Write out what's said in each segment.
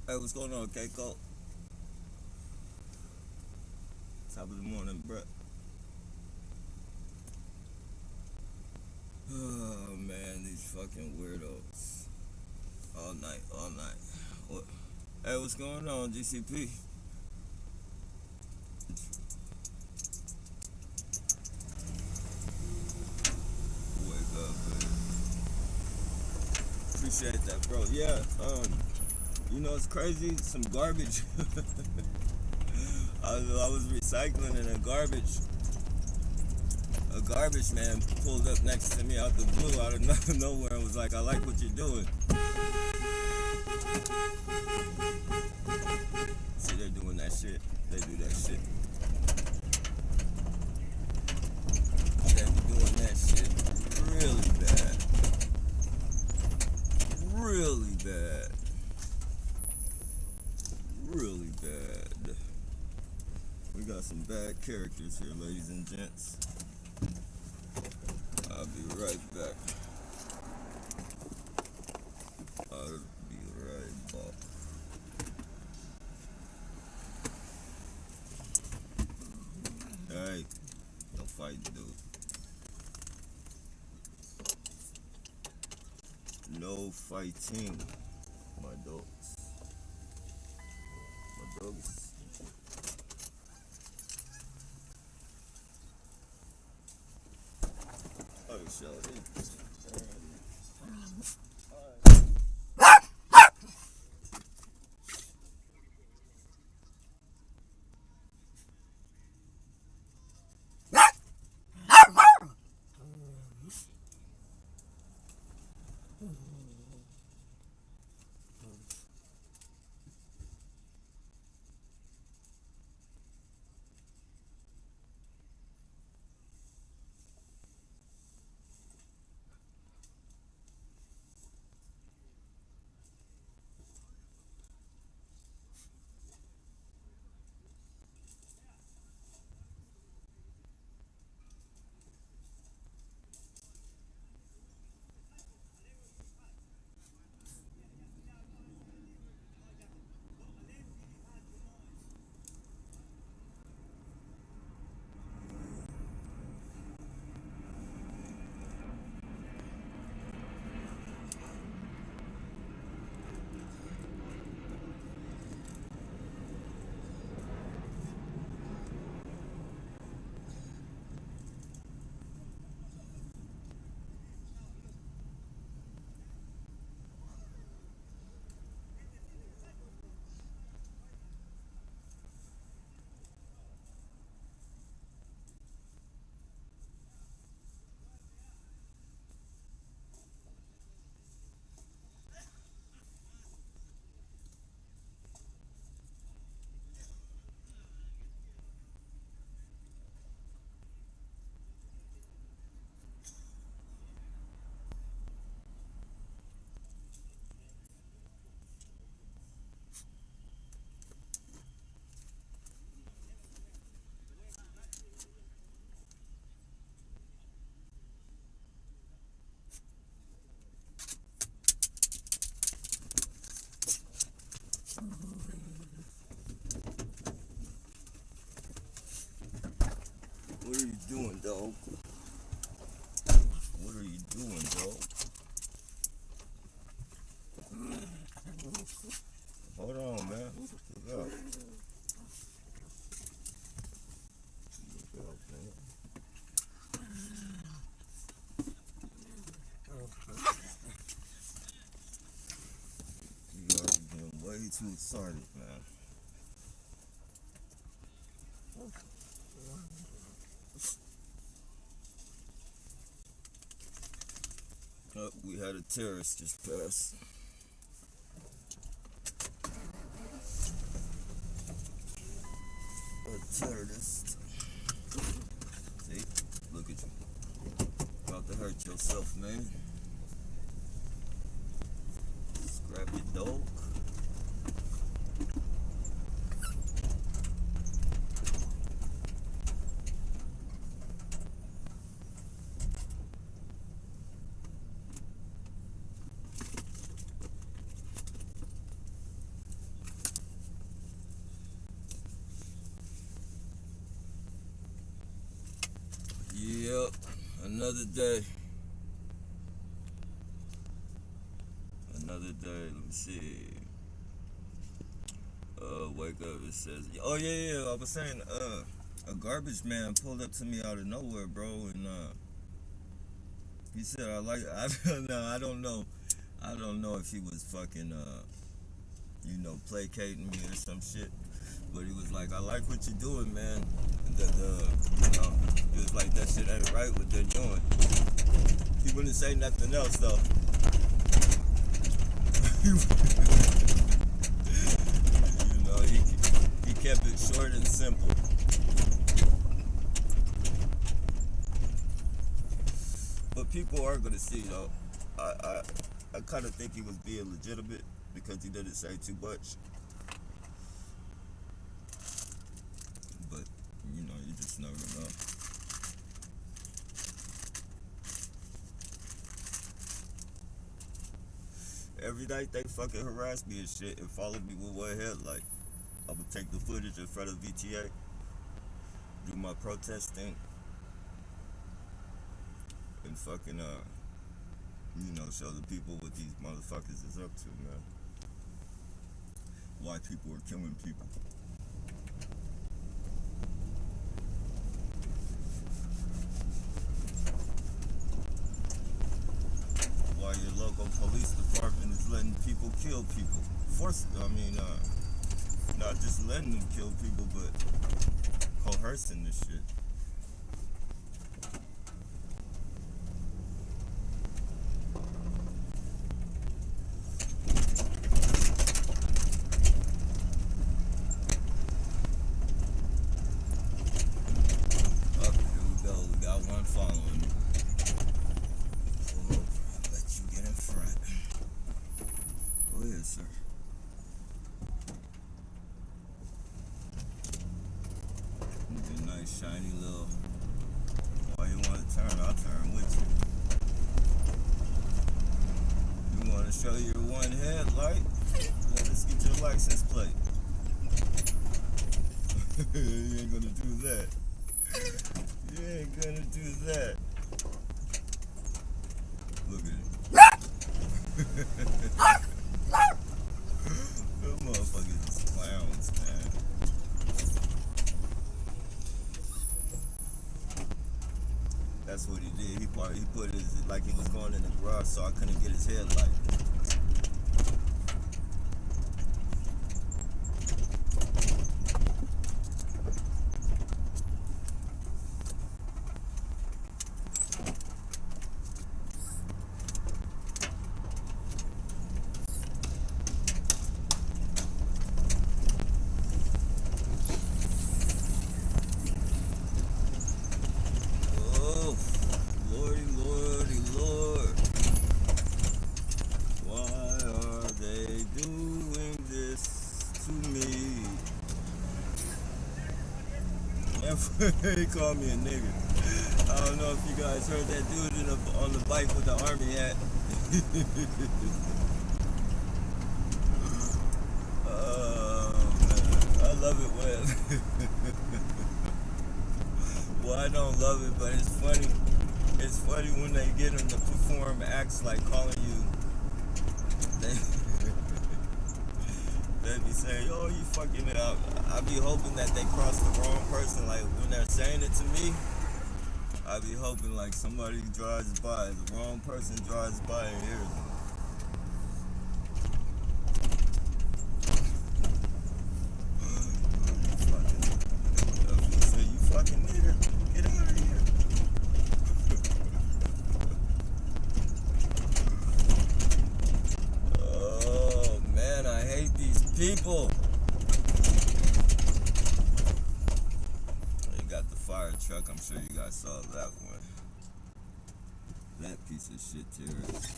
Hey, what's going on, Keiko? Top of the morning, bruh. Oh man, these fucking weirdos. All night, all night. What? Hey, what's going on, GCP? Wake up, man. Appreciate that, bro. Yeah, it's crazy. Some garbage. I was recycling and a garbage man pulled up next to me out the blue, out of nowhere, and was like, "I like what you're doing." See, they're doing that shit. They do that shit. They be doing that shit really bad. Really bad. Really bad. We got some bad characters here, ladies and gents. I'll be right back. I'll be right back. Alright, no fighting, dude. No fighting, my dogs. My dogs. Oh, shall it? What are you doing, dog? What are you doing, dog? Hold on, man. Look up. Look up, man. You are getting way too excited, man. Oh, we had a terrorist just pass. A terrorist. See? Look at you. About to hurt yourself, man. Grab your dog. day. Another day. Let me see. Wake up. It says, oh yeah. I was saying, a garbage man pulled up to me out of nowhere, bro, and he said, I don't know. I don't know if he was fucking, placating me or some shit. But he was like, I like what you're doing, man. He was like, that shit ain't right what they're doing. He wouldn't say nothing else, though. He kept it short and simple. But people are gonna see, though. I kind of think he was being legitimate because he didn't say too much. But you just never know. Every night they fucking harass me and shit and follow me with one headlight. I would take the footage in front of VTA, do my protesting, and fucking show the people what these motherfuckers is up to, man. Why people are killing people. Why your local police department is letting people kill people. Not just letting them kill people, but coercing this shit. Shiny little. Why you want to turn? I'll turn with you. You want to show your one headlight? Let us get your license plate. You ain't gonna do that. You ain't gonna do that. Look at it. Them motherfuckers is clowns, man. That's what he did. He put his, like he was going in the garage, so I couldn't get his headlight. He called me a nigga. I don't know if you guys heard that dude on the bike with the army hat. Man. I love it when... Well, I don't love it, but it's funny. It's funny when they get him to perform acts like calling you. They be saying, oh, you fucking it up. I be hoping that they cross the wrong person. Like, when they're saying it to me, I be hoping, like, somebody drives by, the wrong person drives by and hears them. You fucking nigger, get out of here. Oh, man, I hate these people. They got the fire truck. I'm sure you guys saw that one. That piece of shit terrorist.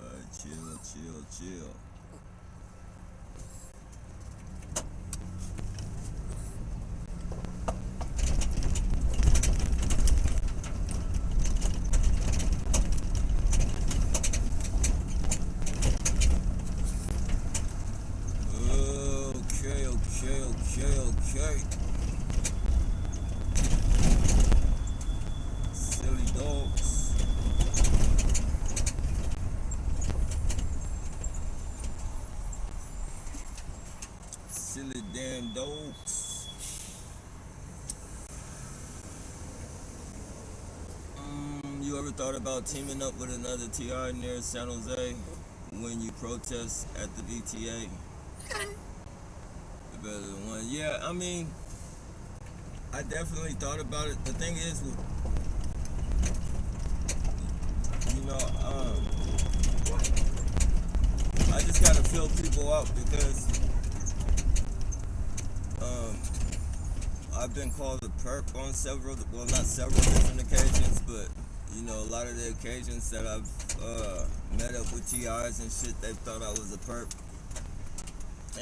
Alright, chill. ever thought about teaming up with another TR near San Jose when you protest at the VTA? The better than one. Yeah, I mean, I definitely thought about it. The thing is, you know, I just gotta fill people out because I've been called a perp on several, well, not several different occasions, but you know, a lot of the occasions that I've met up with TIs and shit, they thought I was a perp.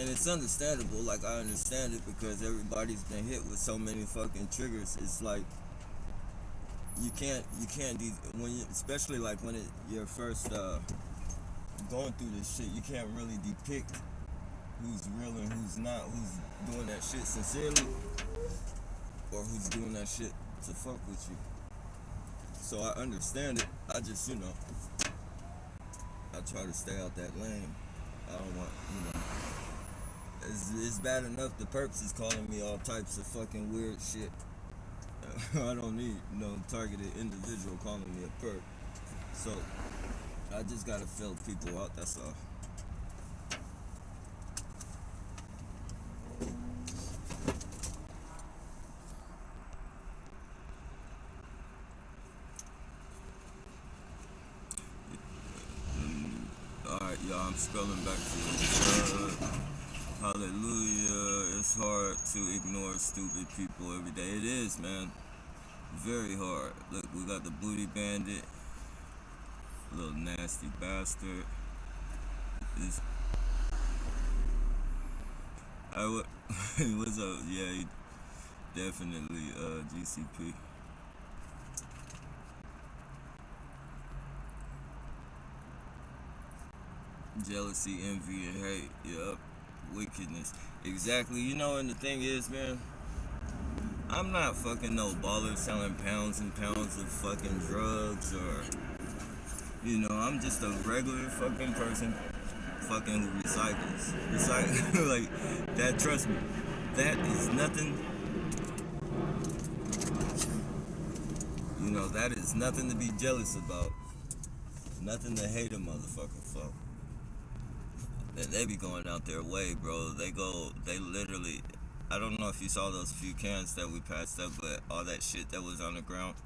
And it's understandable, like I understand it because everybody's been hit with so many fucking triggers. It's like you can't when you, especially like when you're first going through this shit, you can't really depict who's real and who's not, who's doing that shit sincerely or who's doing that shit to fuck with you. So I understand it. I just, you know, I try to stay out that lane. I don't want, you know, it's bad enough the perps is calling me all types of fucking weird shit. I don't need no targeted individual calling me a perp. So I just gotta fill people out, that's all. Alright, y'all, I'm scrolling back to it. Hallelujah. It's hard to ignore stupid people every day. It is, man. Very hard. Look, we got the booty bandit. Little nasty bastard. What's up? Yeah, he definitely GCP. Jealousy, envy, and hate. Yup. Wickedness. Exactly. You know, and the thing is, man, I'm not fucking no baller selling pounds and pounds of fucking drugs or, you know, I'm just a regular fucking person fucking who recycles. Like, that, trust me, that is nothing, you know, that is nothing to be jealous about. Nothing to hate a motherfucker for. And they be going out their way, bro. They literally, I don't know if you saw those few cans that we passed up, but all that shit that was on the ground,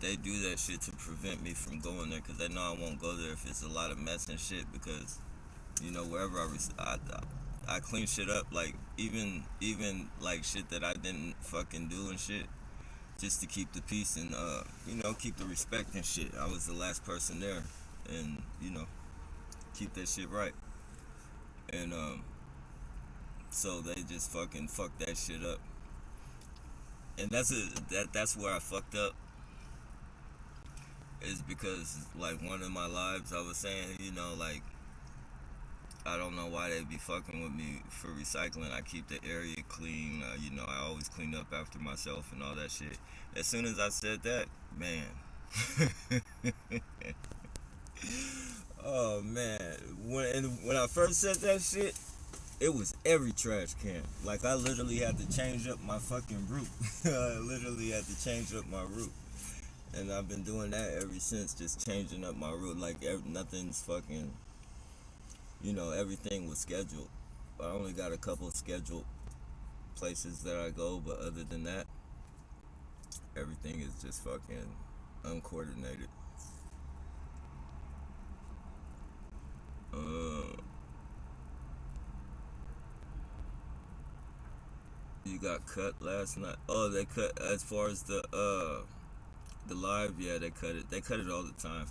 they do that shit to prevent me from going there because they know I won't go there if it's a lot of mess and shit because, you know, wherever I clean shit up, like, even like shit that I didn't fucking do and shit, just to keep the peace and, you know, keep the respect and shit. I was the last person there and, you know, keep that shit right. And, so they just fucking fucked that shit up. And that's where I fucked up. Is because, like, one of my lives, I was saying, you know, like, I don't know why they be fucking with me for recycling. I keep the area clean. You know, I always clean up after myself and all that shit. As soon as I said that, man. Oh, man. When I first said that shit, it was every trash can. Like, I literally had to change up my fucking route. I literally had to change up my route. And I've been doing that ever since, just changing up my route. Like, nothing's fucking, you know, everything was scheduled. I only got a couple scheduled places that I go, but other than that, everything is just fucking uncoordinated. You got cut last night. Oh, they cut as far as the live. Yeah, they cut it. They cut it all the time.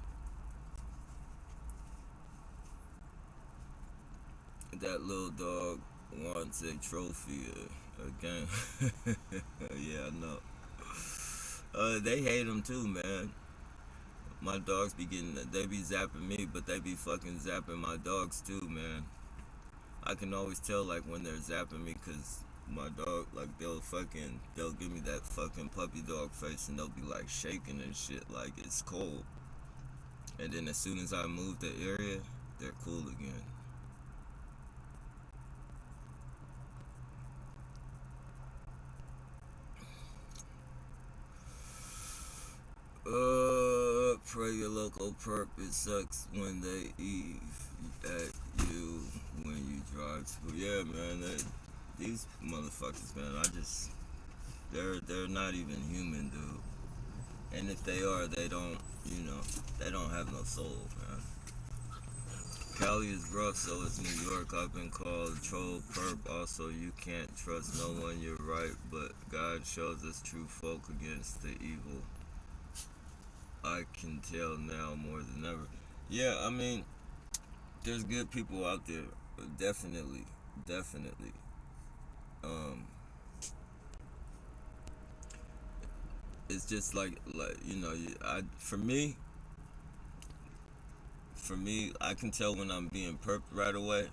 That little dog wants a trophy again. Yeah, I know. They hate him too, man. My dogs be they be zapping me, but they be fucking zapping my dogs too, man. I can always tell, like, when they're zapping me, cause my dog, like, they'll give me that fucking puppy dog face, and they'll be like shaking and shit, like it's cold. And then as soon as I move the area, they're cool again. Pray your local perp. It sucks when they eat at you when you drive to. Yeah, man. These motherfuckers, man. They're not even human, dude. And if they are, they don't. They don't have no soul, man. Cali is rough, so is New York. I've been called troll perp. Also, you can't trust no one. You're right, but God shows us true folk against the evil. I can tell now more than ever. Yeah, I mean, there's good people out there, definitely, definitely. Um, it's just like for me, I can tell when I'm being perped right away.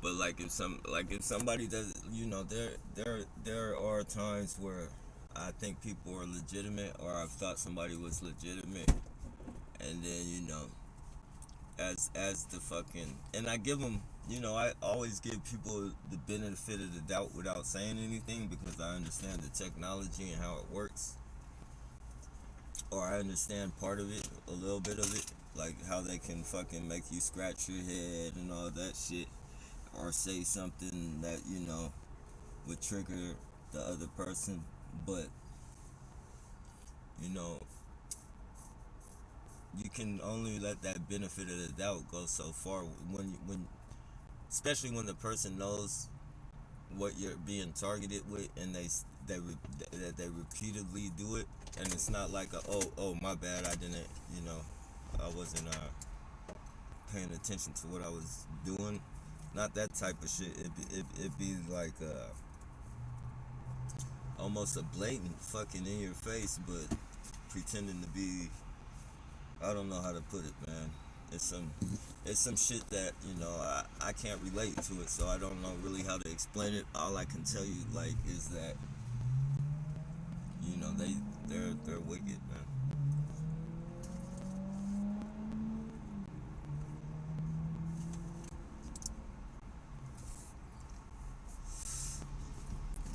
But if somebody does, there are times where I think people are legitimate, or I've thought somebody was legitimate, and then as the fucking, and I give them, I always give people the benefit of the doubt without saying anything, because I understand the technology and how it works, or I understand part of it, a little bit of it, like how they can fucking make you scratch your head and all that shit, or say something that would trigger the other person. But you know you can only let that benefit of the doubt go so far, when especially when the person knows what you're being targeted with, and they repeatedly do it, and it's not like oh my bad, I didn't, I wasn't paying attention to what I was doing. Not that type of shit. It be like almost a blatant fucking in your face, but pretending to be, I don't know how to put it, man. It's some shit that I can't relate to it, so I don't know really how to explain it. All I can tell you is that they're wicked, man.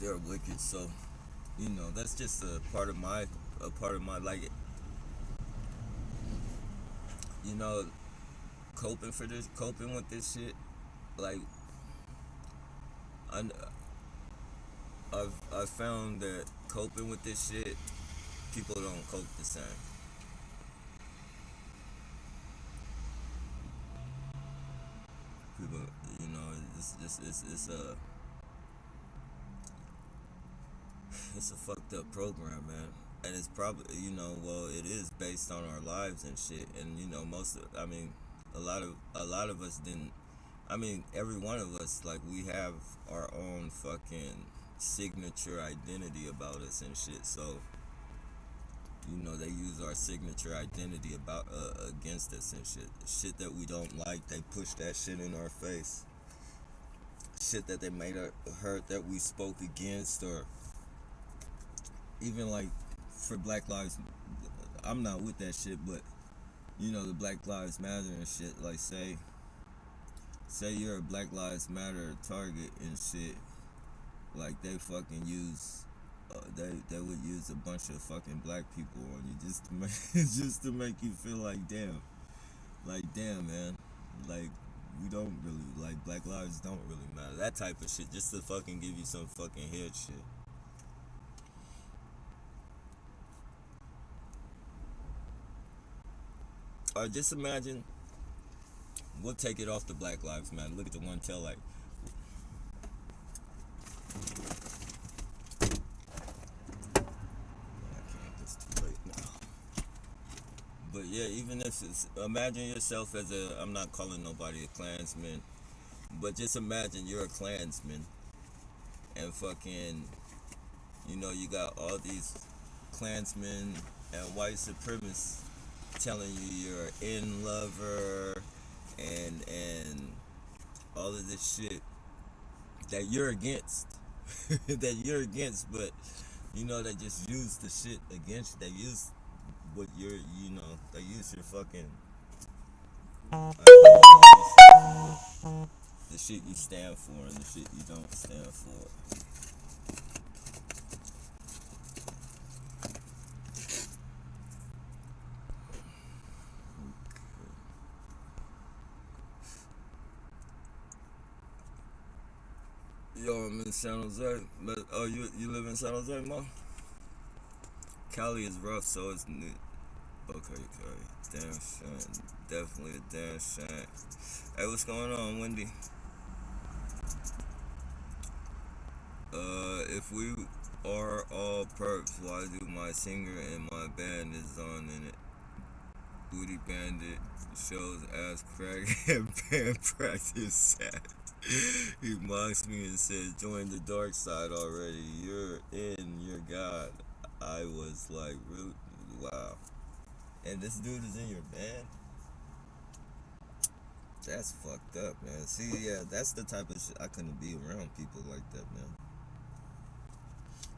They're wicked. So that's just a part of my like, you know coping with this shit. Like, I I've found that coping with this shit, people don't cope the same. People, it's just it's a fucked up program, man. And it's probably, well, it is based on our lives and shit. And a lot of us didn't. I mean, every one of us, like, we have our own fucking signature identity about us and shit. So they use our signature identity about against us and shit. Shit that we don't like, they push that shit in our face. Shit that they made hurt, that we spoke against, or even like for Black Lives. I'm not with that shit, but the Black Lives Matter and shit. Like, say you're a Black Lives Matter target and shit. Like, they fucking use. They would use a bunch of fucking black people on you just to make just to make you feel like damn, man, like, we don't really, like, Black lives don't really matter. That type of shit, just to fucking give you some fucking head shit. Or just imagine, we'll take it off the Black Lives Matter. Look at the one tail light. But yeah, even if imagine yourself as I'm not calling nobody a Klansman, but just imagine you're a Klansman, and fucking, you got all these Klansmen and white supremacists telling you you're an in lover, and all of this shit that you're against, but they just use the shit against you. They use what they use your fucking the shit you stand for and the shit you don't stand for. Yo, I'm in San Jose. But oh, you live in San Jose, Mo? Cali is rough, so it's new. Okay. Damn shame. Definitely a damn shame. Hey, what's going on, Wendy? If we are all perps, why do my singer and my band is on in it? Booty Bandit shows ass crack and band practice set. He mocks me and says, join the dark side already. You're in, you're God. I was like, really? Wow. And this dude is in your band? That's fucked up, man. See, yeah, that's the type of shit I couldn't be around people like that, man.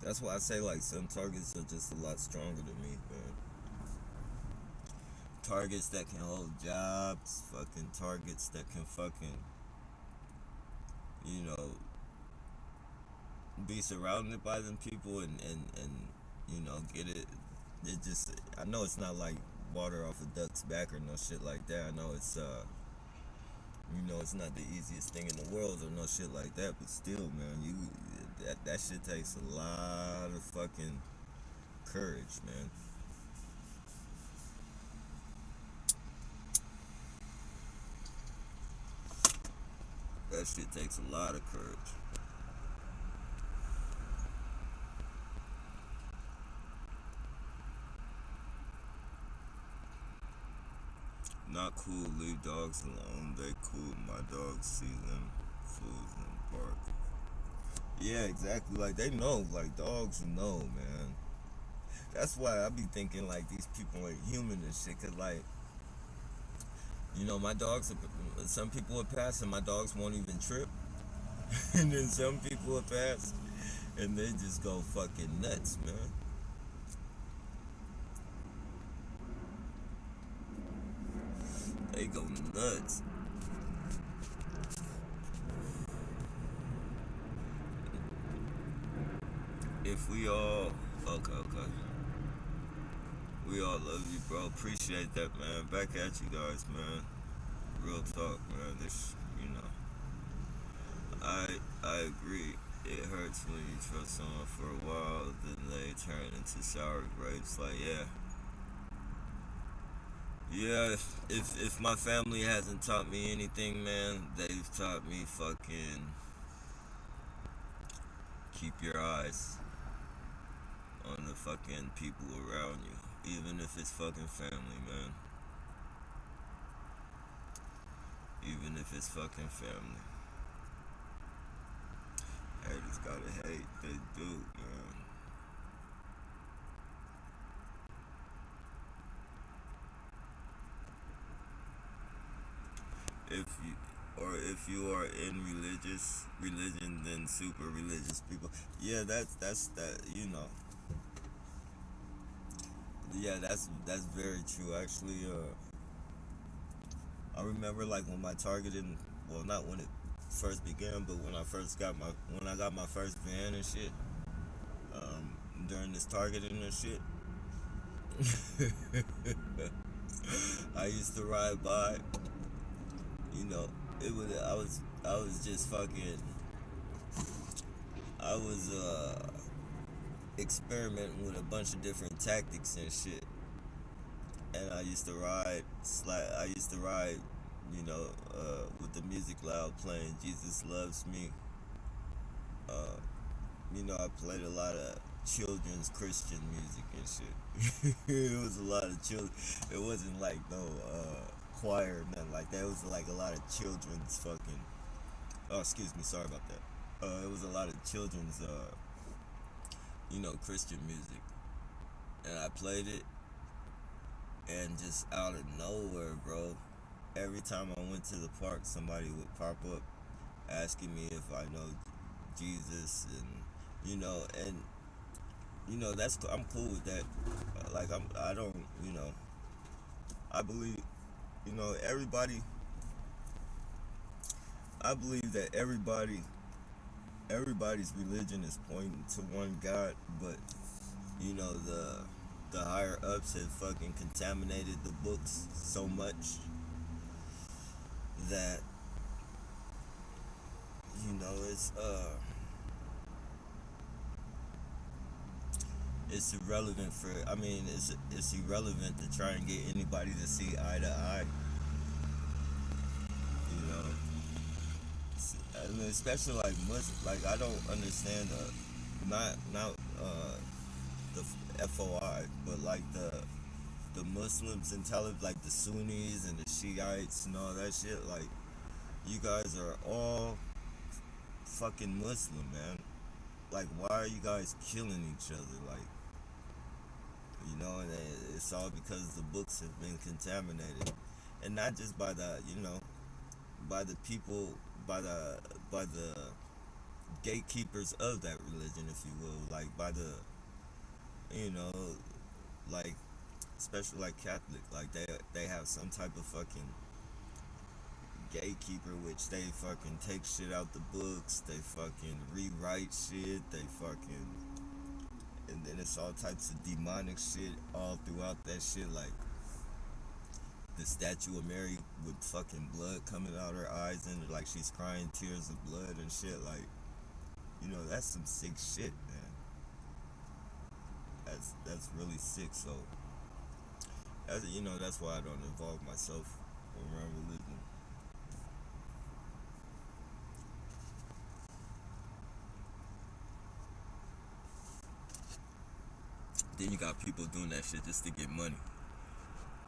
That's why I say, like, some targets are just a lot stronger than me, man. Targets that can hold jobs, fucking targets that can fucking, you know, be surrounded by them people and you know, get it. It just, I know it's not like water off a duck's back or no shit like that. I know it's, you know, it's not the easiest thing in the world or no shit like that, but still, man, that shit takes a lot of fucking courage, man. That shit takes a lot of courage. Not cool, leave dogs alone. They cool. My dogs see them fools and bark. Yeah, exactly. Like, they know. Like, dogs know, man. That's why I be thinking, like, these people ain't human and shit. Cause, like, you know, my dogs, some people will pass and my dogs won't even trip. And then some people will pass and they just go fucking nuts, man. They go nuts. If we all, okay. We all love you, bro. Appreciate that, man. Back at you guys, man. Real talk, man. This, you know, I agree. It hurts when you trust someone for a while, then they turn into sour grapes. Like, yeah. If my family hasn't taught me anything, man, they've taught me fucking keep your eyes on the fucking people around you, even if it's fucking family, man. Even if it's fucking family. Haters gotta hate. They do, man. If you are in religion, then super religious people. Yeah, that's that. You know. Yeah, that's very true. Actually, I remember like when my targeting, well, not when it first began, but when I got my first van and shit. During this targeting and shit, I used to ride by. You know, it was I was just fucking. I was experimenting with a bunch of different tactics and shit, and I used to ride, you know, with the music loud playing. Jesus loves me. Uh, you know, I played a lot of children's Christian music and shit. It was a lot of children. It wasn't like no choir or nothing like that. It was like a lot of children's fucking. Oh, excuse me. Sorry about that. It was a lot of children's, you know, Christian music, and I played it, and just out of nowhere, bro. Every time I went to the park, somebody would pop up asking me if I know Jesus, and I'm cool with that. Like I don't, you know, I believe, you know, everybody. I believe that everybody's religion is pointing to one God, but you know the higher ups have fucking contaminated the books so much that you know it's it's irrelevant for. I mean, it's irrelevant to try and get anybody to see eye to eye. You know, I mean, especially like like I don't understand not the FOI, but like the Muslims and like the Sunnis and the Shiites and all that shit. Like, you guys are all fucking Muslim, man. Like, why are you guys killing each other? Like, and it's all because the books have been contaminated, and not just by the, by the people, by the by the gatekeepers of that religion, if you will, like by the, you know, like especially like Catholic, like they have some type of fucking gatekeeper, which they fucking take shit out the books, they fucking rewrite shit, they fucking, and then it's all types of demonic shit all throughout that shit, like the statue of Mary with fucking blood coming out her eyes and like she's crying tears of blood and shit, like, that's some sick shit, man. That's really sick. So that's why I don't involve myself around religion. Then you got people doing that shit just to get money,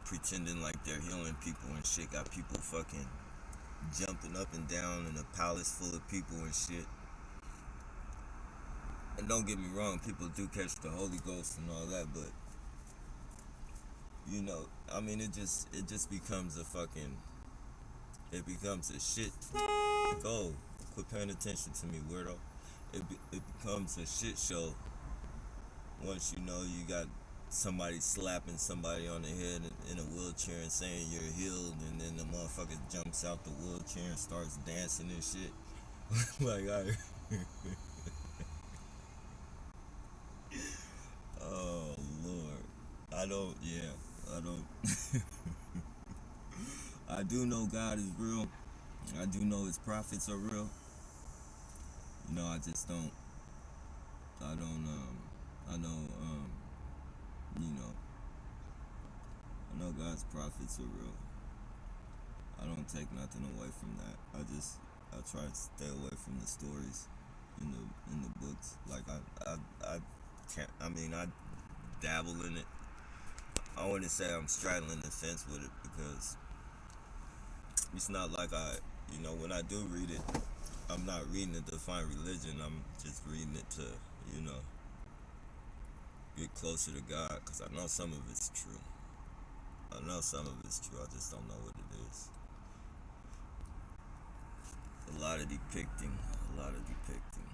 pretending like they're healing people and shit. Got people fucking jumping up and down in a palace full of people and shit. And don't get me wrong, people do catch the Holy Ghost and all that, but I mean, it just becomes a fucking, it becomes a shit. Go, quit paying attention to me, weirdo. It becomes a shit show once you got somebody slapping somebody on the head in a wheelchair and saying you're healed, and then the motherfucker jumps out the wheelchair and starts dancing and shit. Like, oh Lord, I don't. I do know God is real. I do know His prophets are real. I just don't. I don't. I know. You know. I know God's prophets are real. I don't take nothing away from that. I try to stay away from the stories in the books. Like, I can't. I mean, I dabble in it. I wouldn't say I'm straddling the fence with it, because it's not like when I do read it, I'm not reading it to find religion. I'm just reading it to, get closer to God, because I know some of it's true. I know some of it's true. I just don't know what it is. A lot of depicting. A lot of depicting.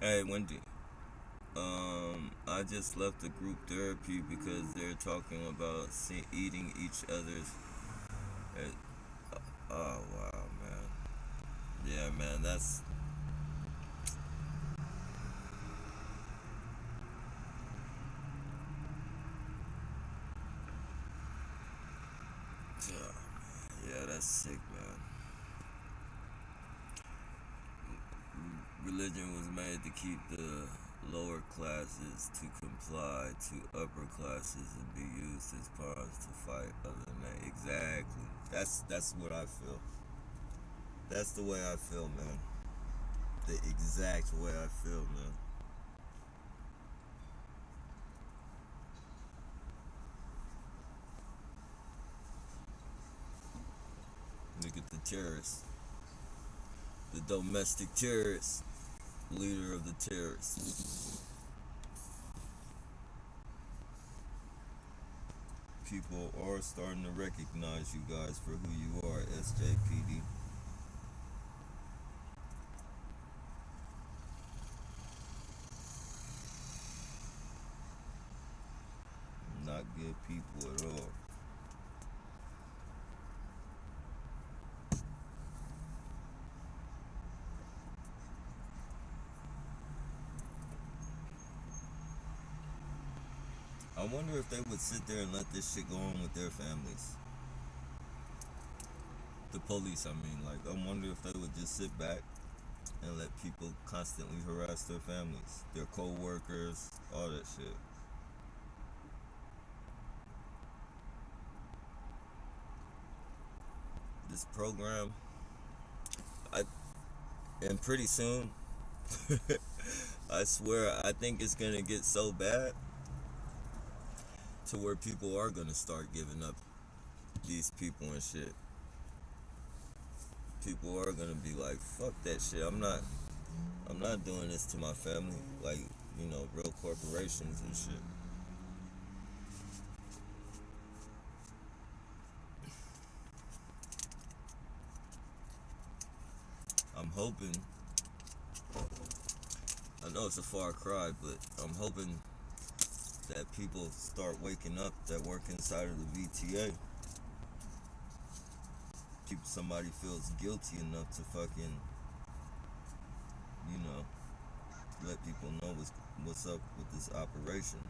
Hey, Wendy. I just left the group therapy because they're talking about eating each other's. Oh wow, man. Yeah, man. That's. Yeah, that's sick, man. Religion was made to keep the lower classes to comply to upper classes and be used as pawns to fight other than exactly. That's what I feel. That's the way I feel, man. The exact way I feel, man. Look at the terrorists. The domestic terrorists. Leader of the terrorists. People are starting to recognize you guys for who you are, SJPD. Not good people at all. I wonder if they would sit there and let this shit go on with their families. The police, I mean, like, I wonder if they would just sit back and let people constantly harass their families, their co-workers, all that shit. This program, I and pretty soon, I swear, I think it's gonna get so bad to where people are gonna start giving up these people and shit. People are gonna be like, fuck that shit. I'm not doing this to my family. Like, real corporations and shit. I'm hoping, I know it's a far cry, but I'm hoping that people start waking up that work inside of the VTA. Somebody feels guilty enough to fucking, you know, let people know what's up with this operation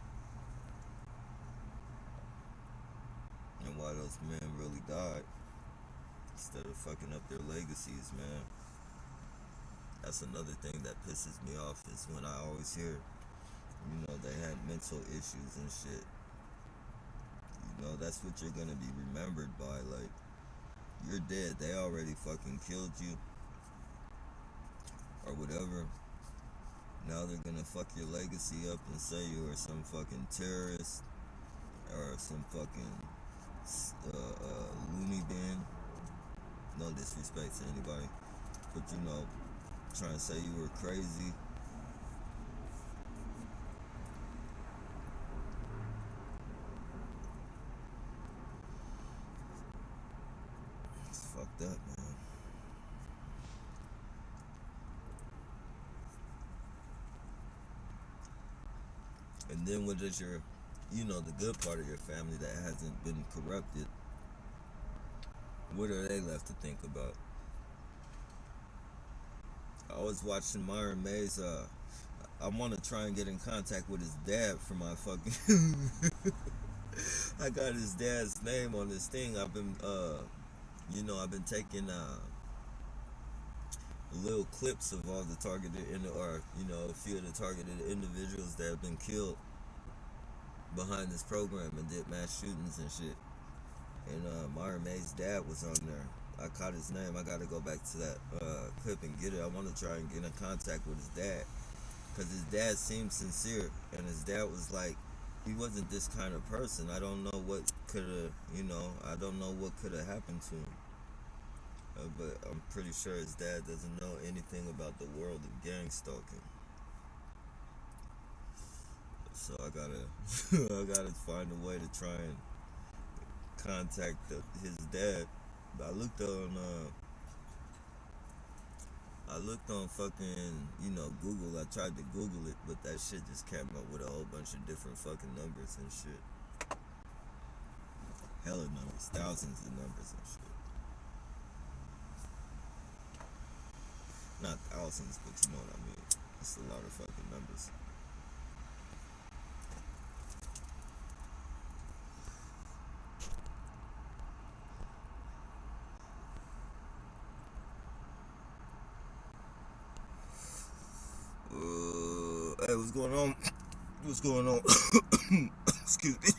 and why those men really died instead of fucking up their legacies, man. That's another thing that pisses me off is when I always hear, they had mental issues and shit. That's what you're gonna be remembered by. Like, you're dead. They already fucking killed you or whatever. Now they're gonna fuck your legacy up and say you were some fucking terrorist or some fucking loony bin. No disrespect to anybody, but trying to say you were crazy. It's fucked up, man. And then what is your, the good part of your family that hasn't been corrupted? What are they left to think about? I was watching Myron Mays. I want to try and get in contact with his dad for my fucking. I got his dad's name on this thing. I've been, I've been taking little clips of all the targeted, a few of the targeted individuals that have been killed behind this program and did mass shootings and shit. And Myron May's dad was on there. I caught his name. I got to go back to that clip and get it. I want to try and get in contact with his dad because his dad seemed sincere, and his dad was like, he wasn't this kind of person. I don't know what could have, I don't know what could have happened to him. But I'm pretty sure his dad doesn't know anything about the world of gang stalking. So I gotta, I gotta find a way to try and contact his dad. I looked on fucking, Google. I tried to Google it, but that shit just came up with a whole bunch of different fucking numbers and shit. Hella numbers, thousands of numbers and shit. Not thousands, but you know what I mean. It's a lot of fucking numbers. Hey, what's going on? What's going on? Excuse me.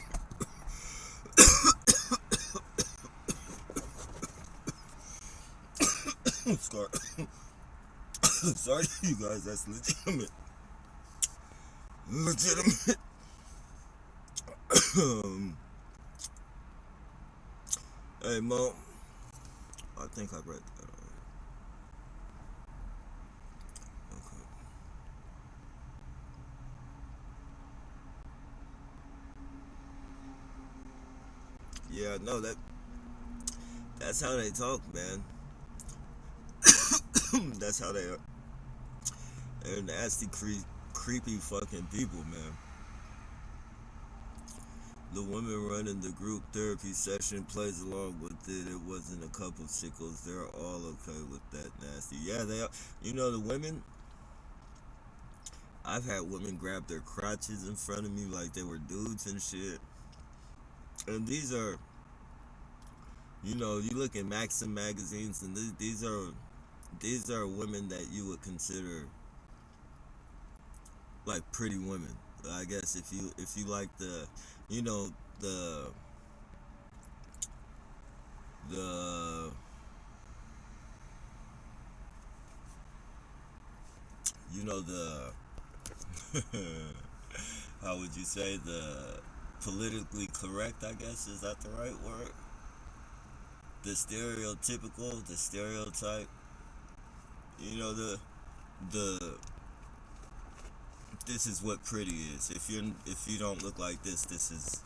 Sorry, you guys. That's legitimate. Legitimate. Hey, Mo. I think I read that already. Okay. Yeah, no, that's how they talk, man. That's how they are. They're nasty, creepy fucking people, man. The woman running the group therapy session plays along with it. It wasn't a couple sickles. They're all okay with that nasty. Yeah, they are. The women, I've had women grab their crotches in front of me like they were dudes and shit. And these are, you look at Maxim magazines, and these are these are women that you would consider like pretty women. I guess if you like the, you know, the you know the how would you say, the politically correct, I guess, is that the right word? The stereotypical, the stereotype. You know, the this is what pretty is. If you don't look like this is,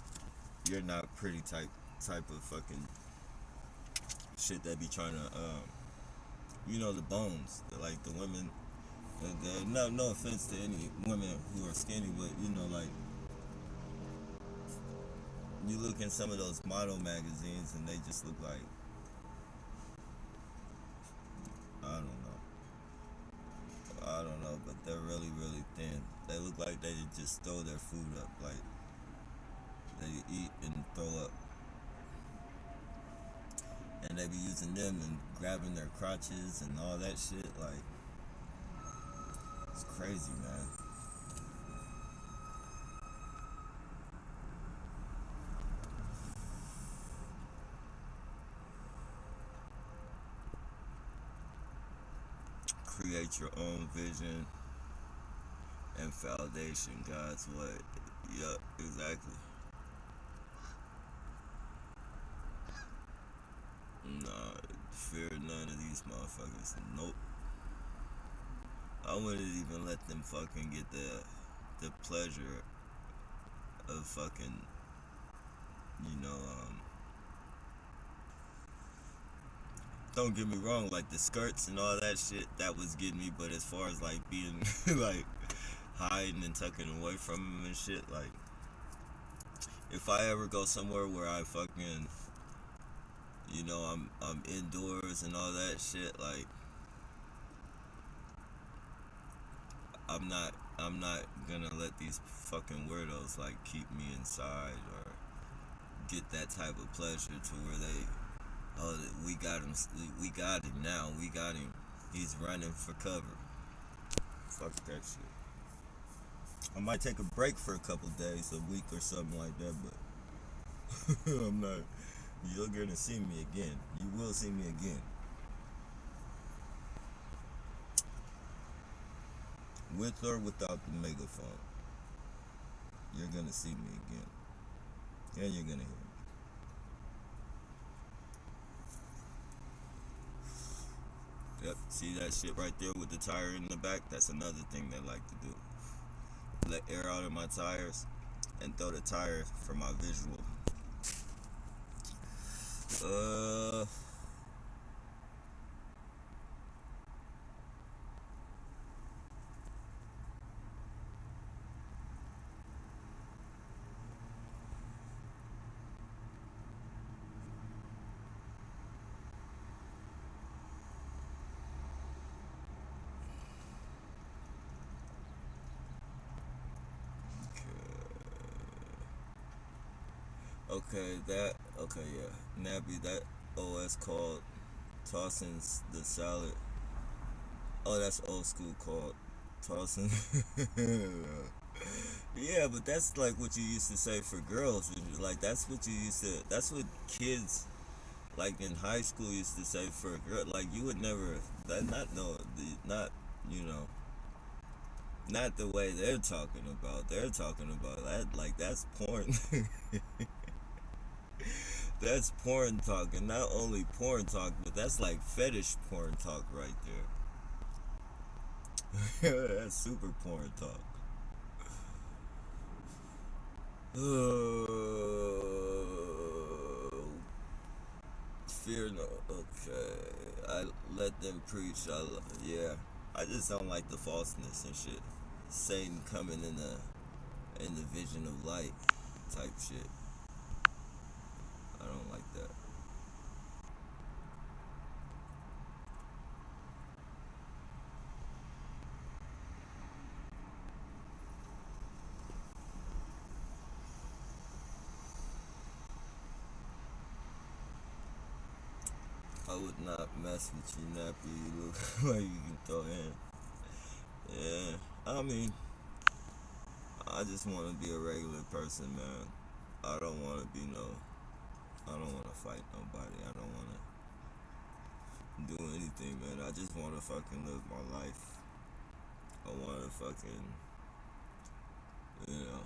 you're not pretty type of fucking shit that be trying to you know, the bones, like the women. No offense to any women who are skinny, but you know, like, you look in some of those model magazines and they just look like, I don't know, but they're really really thin. They look like they just throw their food up, like they eat and throw up, and they be using them and grabbing their crotches and all that shit. Like, it's crazy, man. Create your own vision and foundation. God's way. Yup, exactly. Nah, fear none of these motherfuckers. Nope. I wouldn't even let them fucking get the pleasure of fucking, you know, don't get me wrong, like the skirts and all that shit, that was getting me, but as far as like being like hiding and tucking away from them and shit, like, if I ever go somewhere where I fucking, you know, I'm indoors and all that shit, like, I'm not gonna let these fucking weirdos like keep me inside or get that type of pleasure to where they, oh, we got him now, we got him, he's running for cover. Fuck that shit. I might take a break for a couple days, a week or something like that, but I'm not. You're gonna see me again. You will see me again. With or without the megaphone, you're gonna see me again, and you're gonna hear me. Yep. See that shit right there with the tire in the back? That's another thing they like to do. Let air out of my tires and throw the tire for my visual. Uh, okay, yeah. Nappy, that OS called tossing the salad. Oh, that's old school called tossing. Yeah, but that's like what you used to say for girls. Like, that's what you used to. That's what kids like in high school used to say for a girl. Like, you would never. That not no. Not, you know. Not the way they're talking about. They're talking about that. Like, that's porn. That's porn talk, and not only porn talk, but that's like fetish porn talk right there. That's super porn talk. Oh, fear no. Okay, I let them preach. Yeah. I just don't like the falseness and shit. Satan coming in the vision of light type shit. I don't like that. I would not mess with you, nappy. You look like you can throw in. Yeah, I mean, I just want to be a regular person, man. I don't want to be no. I don't want to fight nobody. I don't want to do anything, man. I just want to fucking live my life. I want to fucking, you know,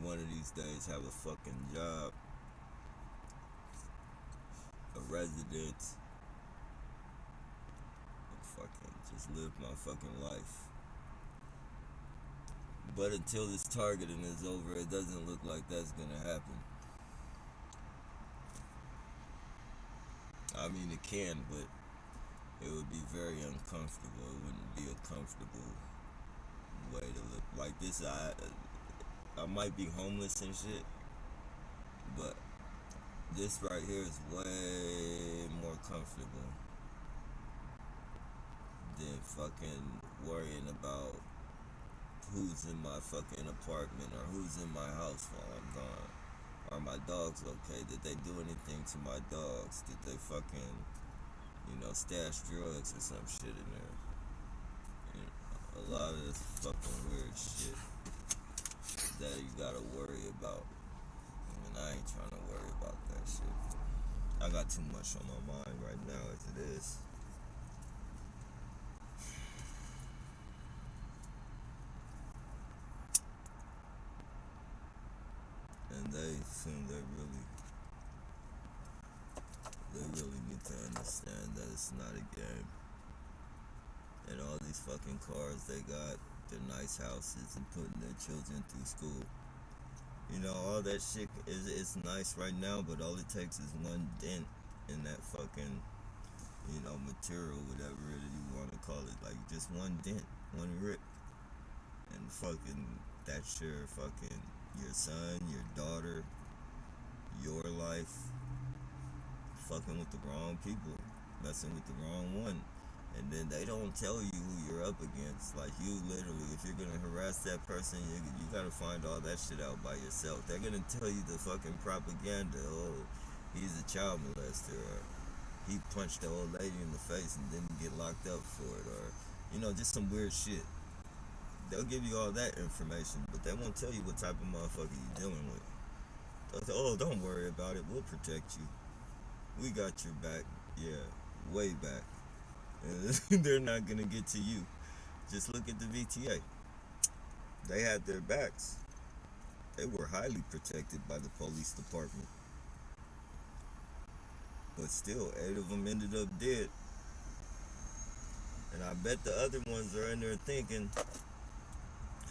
one of these days have a fucking job, a residence, and fucking just live my fucking life. But until this targeting is over, it doesn't look like that's gonna happen. I mean, it can, but it would be very uncomfortable. It wouldn't be a comfortable way to live. Like this, I might be homeless and shit, but this right here is way more comfortable than fucking worrying about who's in my fucking apartment or who's in my house while I'm gone. Are my dogs okay? Did they do anything to my dogs? Did they fucking, stash drugs or some shit in there? A lot of this fucking weird shit that you gotta worry about. And I ain't trying to worry about that shit. I got too much on my mind right now as it is. And they really need to understand that it's not a game. And all these fucking cars they got, their nice houses, and putting their children through school. All that shit is nice right now, but all it takes is one dent in that fucking, material, whatever it is you want to call it. Like, just one dent, one rip. And fucking, that's your son, your daughter, your life. Fucking with the wrong people, messing with the wrong one. And then they don't tell you who you're up against. Like, you literally, if you're gonna harass that person, you gotta find all that shit out by yourself. They're gonna tell you the fucking propaganda. Oh, he's a child molester, or he punched the old lady in the face and didn't get locked up for it, or just some weird shit. They'll give you all that information, but they won't tell you what type of motherfucker you're dealing with. They'll say, oh, don't worry about it, we'll protect you. We got your back. Yeah, way back. They're not gonna get to you. Just look at the VTA. They had their backs. They were highly protected by the police department. But still, 8 of them ended up dead. And I bet the other ones are in there thinking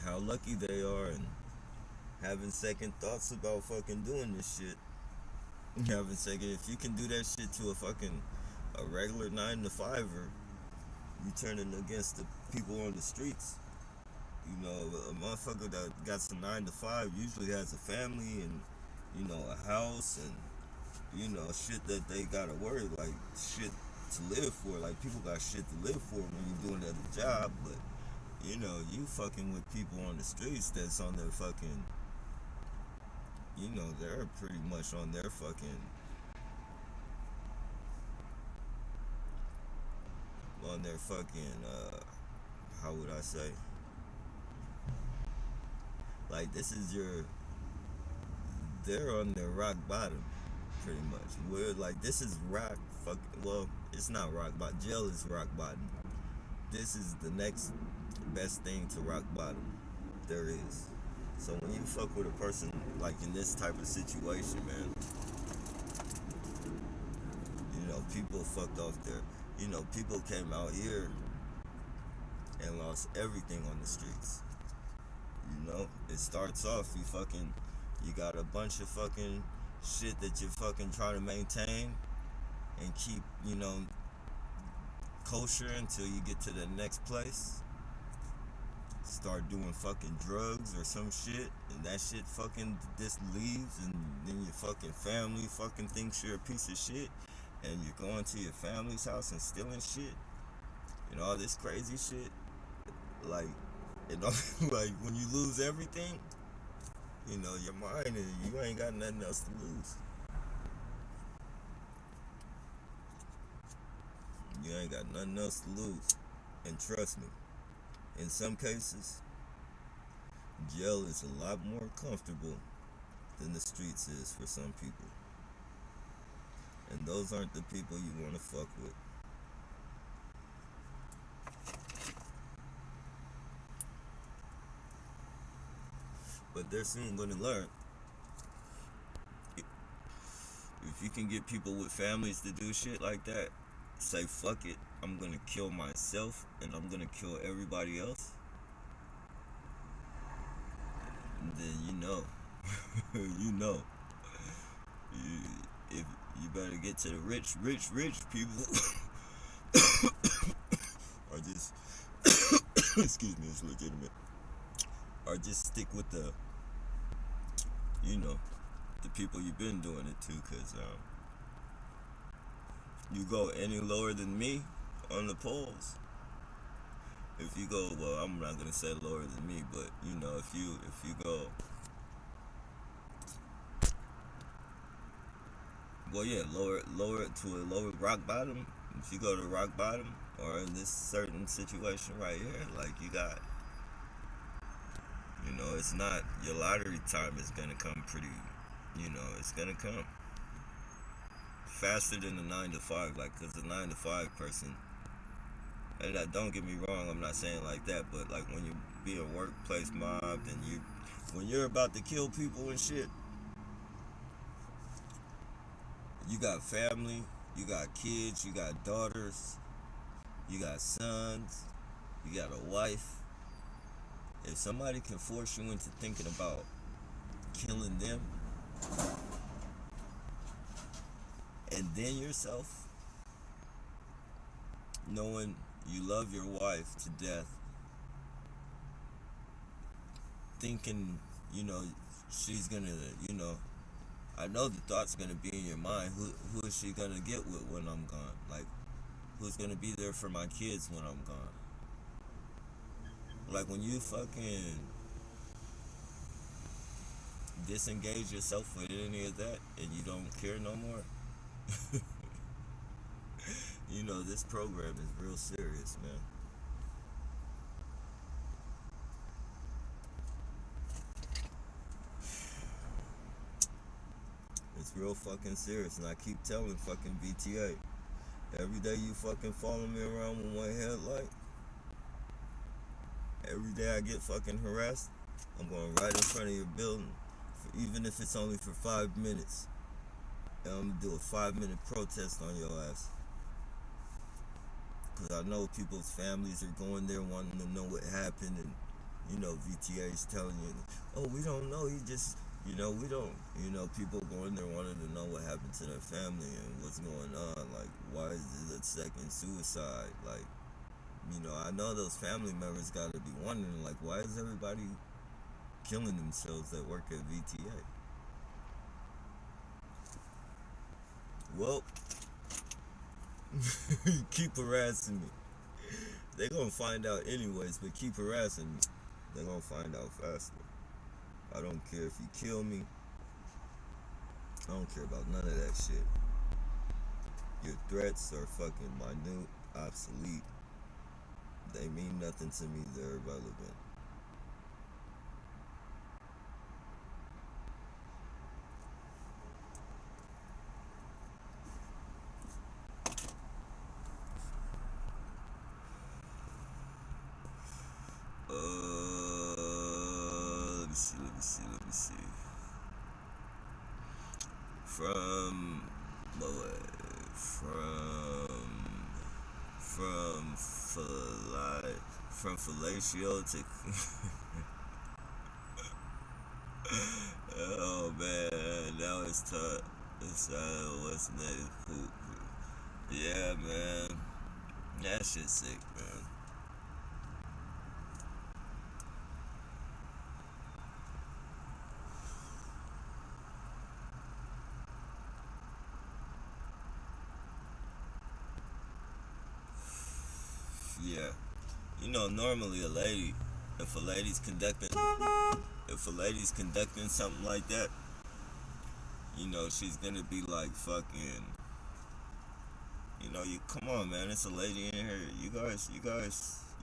how lucky they are and having second thoughts about fucking doing this shit. If you can do that shit to a regular 9-to-5er, you turning against the people on the streets. A motherfucker that got some 9-to-5 usually has a family and, a house and, shit that they gotta worry, like shit to live for. Like, people got shit to live for when you're doing that job, but, you fucking with people on the streets that's on their fucking, they're pretty much on their fucking, how would I say? Like, they're on their rock bottom, pretty much. We're like, this is it's not rock bottom. Jail is rock bottom. This is the next best thing to rock bottom there is. So when you fuck with a person, like in this type of situation, man, people fucked off their, people came out here and lost everything on the streets. It starts off, you got a bunch of fucking shit that you're fucking trying to maintain and keep, kosher until you get to the next place. Start doing fucking drugs or some shit, and that shit fucking just leaves, and then your fucking family fucking thinks you're a piece of shit, and you're going to your family's house and stealing shit, and all this crazy shit. Like, like when you lose everything, your mind, you ain't got nothing else to lose. You ain't got nothing else to lose. And trust me, in some cases, jail is a lot more comfortable than the streets is for some people. And those aren't the people you want to fuck with. But they're soon going to learn. If you can get people with families to do shit like that, say fuck it, I'm gonna kill myself and I'm gonna kill everybody else, then you know, you know, if you better get to the rich people, or just, excuse me, it's legitimate, or just stick with the, you know, the people you've been doing it to, cause you go any lower than me on the polls. If you go, well, I'm not gonna say lower than me, but you know, if you go, well, yeah, lower to a lower rock bottom. If you go to rock bottom, or in this certain situation right here, like you got, you know, it's not your lottery time is gonna come pretty, you know, it's gonna come faster than the 9 to 5, like, cause the 9 to 5 person. And don't get me wrong, I'm not saying like that, but like when you be a workplace mob, and when you're about to kill people and shit, you got family, you got kids, you got daughters, you got sons, you got a wife. If somebody can force you into thinking about killing them, and then yourself, knowing you love your wife to death, thinking, you know, she's gonna, you know, I know the thought's gonna be in your mind, who is she gonna get with when I'm gone? Like, who's gonna be there for my kids when I'm gone? Like, when you fucking disengage yourself with any of that, and you don't care no more, you know, this program is real serious, man. It's real fucking serious, and I keep telling fucking VTA, every day you fucking following me around with one headlight, every day I get fucking harassed, I'm going right in front of your building, even if it's only for 5 minutes, and I'm gonna do a 5-minute protest on your ass. Because I know people's families are going there wanting to know what happened, and, you know, VTA is telling you, oh, we don't know, he just, you know, we don't, you know, people going there wanting to know what happened to their family and what's going on, like, why is this a second suicide, like, you know, I know those family members gotta be wondering, like, why is everybody killing themselves that work at VTA? Well, keep harassing me. They're gonna find out anyways, but keep harassing me. They're gonna find out faster. I don't care if you kill me. I don't care about none of that shit. Your threats are fucking minute, obsolete. They mean nothing to me. They're irrelevant. Let me see. From from fellatio to oh man, now it's tough. It's what's next? Poop. Yeah, man, that shit's sick, man. Yeah, you know, normally if a lady's conducting something like that, you know, she's gonna be like fucking, You know, you come on, man. It's a lady in here.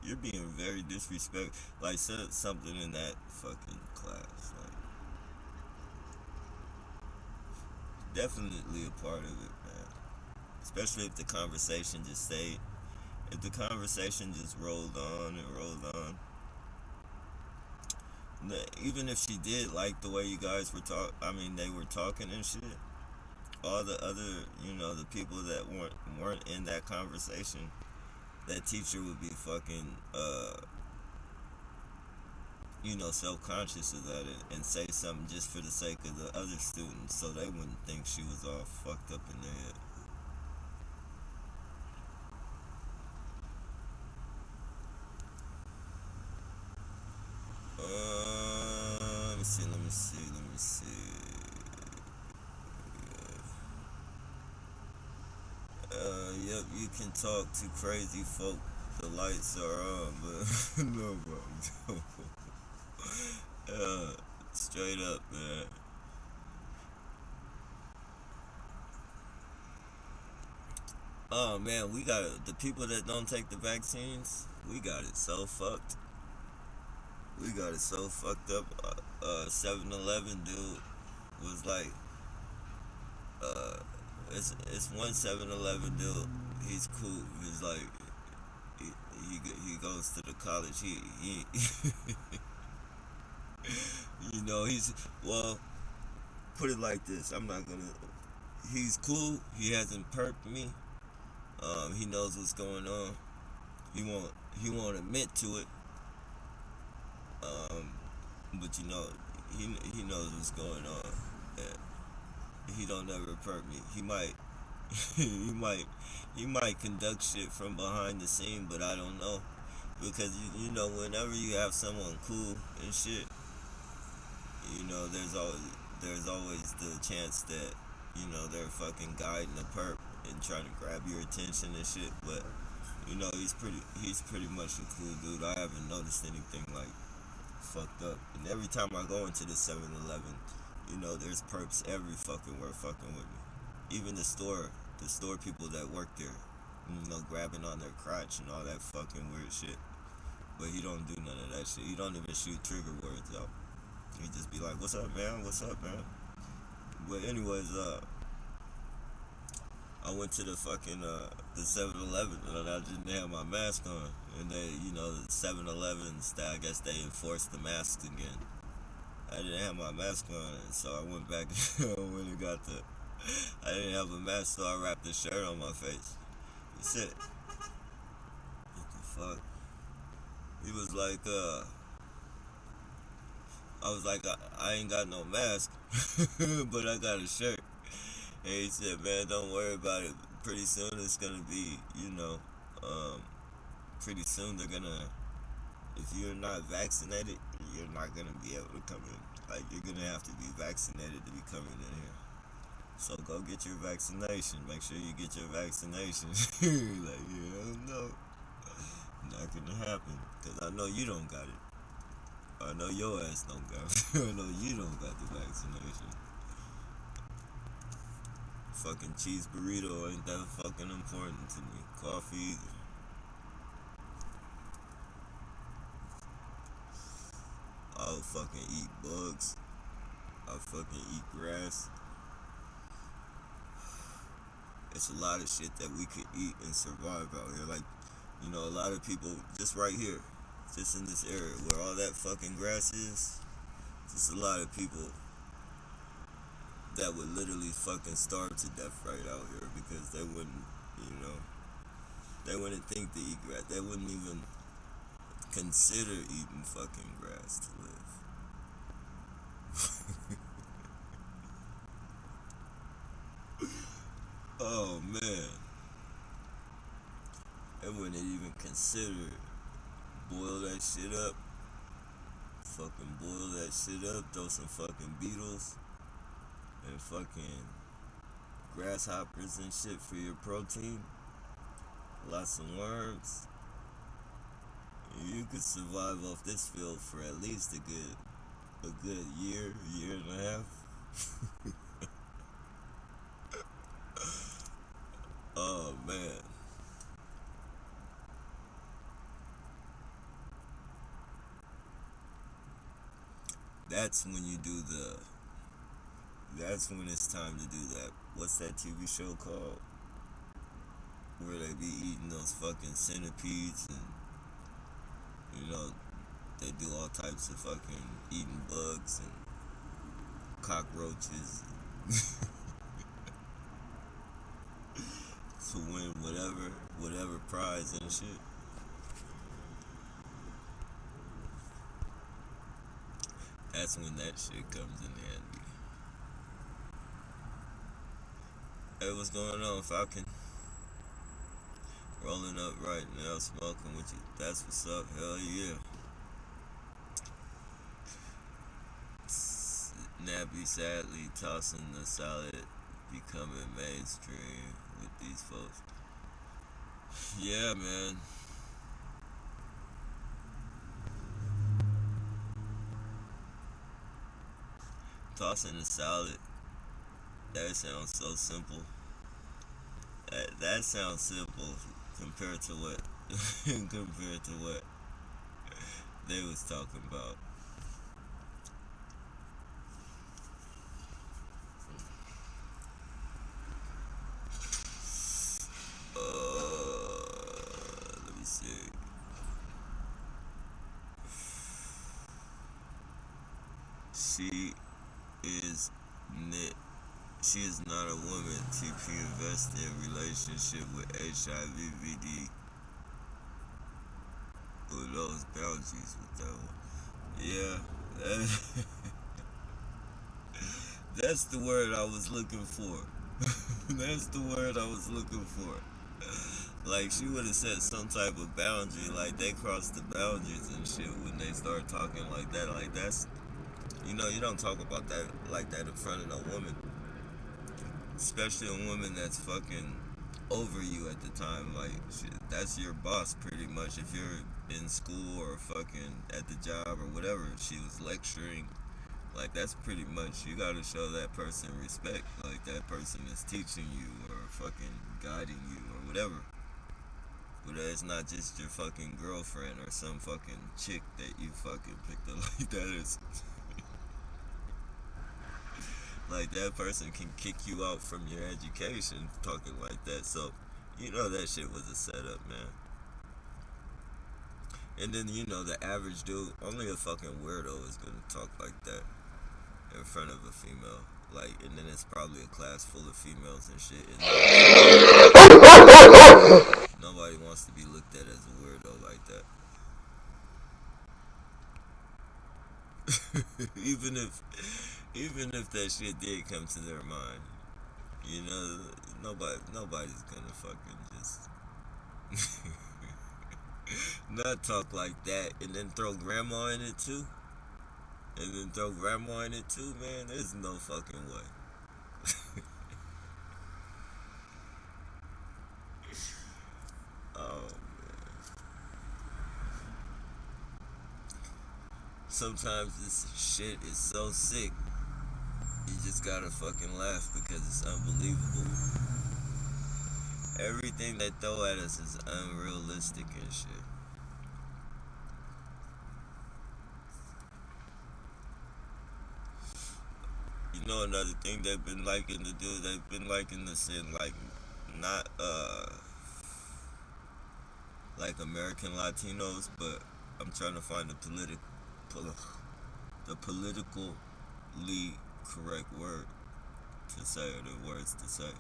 You're being very disrespectful. Like, said something in that fucking class. Like, definitely a part of it, man. Especially if the conversation just stayed. If the conversation just rolled on and rolled on. Even if she did like the way you guys were they were talking and shit. All the other, the people that weren't in that conversation, that teacher would be fucking, self-conscious of that and say something just for the sake of the other students, so they wouldn't think she was all fucked up in their head. Let me see. Yep, you can talk to crazy folk. The lights are on, but no problem. uh, Straight up, man. Oh man, we got the people that don't take the vaccines. We got it so fucked. We got it so fucked up. 7-Eleven dude was like, uh, it's one 7-Eleven dude. He's cool. He's like, he, he goes to the college. He he's, well, put it like this. I'm not gonna. He's cool. He hasn't perked me. He knows what's going on. He won't admit to it. Um, but he knows what's going on. He don't ever perk me. He might he might he might conduct shit from behind the scene, but I don't know, because whenever you have someone cool and shit, there's always the chance that they're fucking guiding the perp and trying to grab your attention and shit. But he's pretty much a cool dude. I haven't noticed anything like fucked up. And every time I go into the 7-Eleven, there's perps every fucking where fucking with me. Even the store people that work there, grabbing on their crotch and all that fucking weird shit. But he don't do none of that shit. He don't even shoot trigger words out. He just be like, "What's up, man? What's up, man?" But anyways, I went to the fucking the 7-Eleven and I didn't have my mask on, and they, the 7-Elevens, that I guess they enforced the masks again. I didn't have my mask on, and so I went back when it got the. I didn't have a mask, so I wrapped the shirt on my face. He said, "What the fuck?" He was like, I was like, I ain't got no mask, but I got a shirt. And he said, "Man, don't worry about it. Pretty soon it's gonna be, pretty soon they're gonna, if you're not vaccinated, you're not gonna be able to come in. Like, you're gonna have to be vaccinated to be coming in here. So go get your vaccination. Make sure you get your vaccination." Like, no, not gonna happen. Cause I know you don't got it. I know your ass don't got it. I know you don't got the vaccination. Fucking cheese burrito ain't that fucking important to me. Coffee either. I'll fucking eat bugs. I'll fucking eat grass. It's a lot of shit that we could eat and survive out here. Like, a lot of people just right here, just in this area where all that fucking grass is, just a lot of people that would literally fucking starve to death right out here because they wouldn't, they wouldn't think to eat grass. They wouldn't even consider eating fucking grass to live. Oh man, they wouldn't even consider it. Boil that shit up. Fucking boil that shit up. Throw some fucking beetles and fucking grasshoppers and shit for your protein. Lots of worms. You could survive off this field for at least a good year and a half. Oh man, that's when you do the. That's when it's time to do that. What's that TV show called? Where they be eating those fucking centipedes and you know they do all types of fucking eating bugs and cockroaches to win whatever prize and shit. That's when that shit comes in handy. Hey, what's going on, Falcon? Rolling up right now, smoking with you. That's what's up. Hell yeah. Nappy sadly tossing the salad, becoming mainstream with these folks. Yeah, man. Tossing the salad. That sounds so simple. That sounds simple compared to what compared to what they was talking about. Let me see. She is knit. She is not a woman. TP invest in relationship with HIV VD with those boundaries with that one. Yeah, that's the word I was looking for. That's the word I was looking for. Like she would have set some type of boundary, like they crossed the boundaries and shit when they start talking like that. Like that's, you don't talk about that like that in front of no woman, especially a woman that's fucking over you at the time. Like shit, that's your boss pretty much. If you're in school or fucking at the job or whatever, she was lecturing. Like that's pretty much you gotta show that person respect. Like that person is teaching you or fucking guiding you or whatever. But it's not just your fucking girlfriend or some fucking chick that you fucking picked up like that. Is like that person can kick you out from your education talking like that. So you know that shit was a setup, man. And then the average dude, only a fucking weirdo is gonna talk like that in front of a female. Like, and then it's probably a class full of females and shit. And nobody wants to be looked at as a weirdo like that. even if that shit did come to their mind, you know, nobody's gonna fucking just not talk like that and then throw grandma in it too. And then throw grandma in it too, man. There's no fucking way. Oh man. Sometimes this shit is so sick. You just gotta fucking laugh because it's unbelievable. Everything they throw at us is unrealistic and shit. Another thing they've been liking to do, they've been liking to send like not like American Latinos, but I'm trying to find the politically correct word to say or the words to say.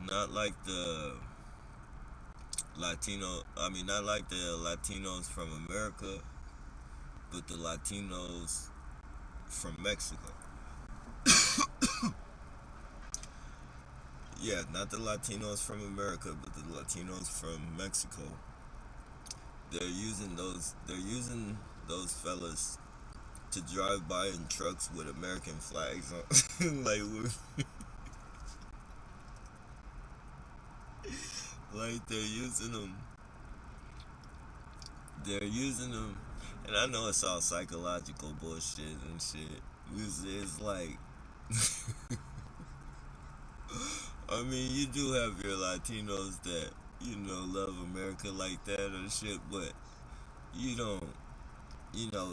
Not like the not like the Latinos from America, but the Latinos from Mexico. Yeah, not the Latinos from America, but the Latinos from Mexico. They're using those fellas to drive by in trucks with American flags on. Like they're using them. They're using them, and I know it's all psychological bullshit and shit. It's like, I mean, you do have your Latinos that, love America like that or shit, but you don't,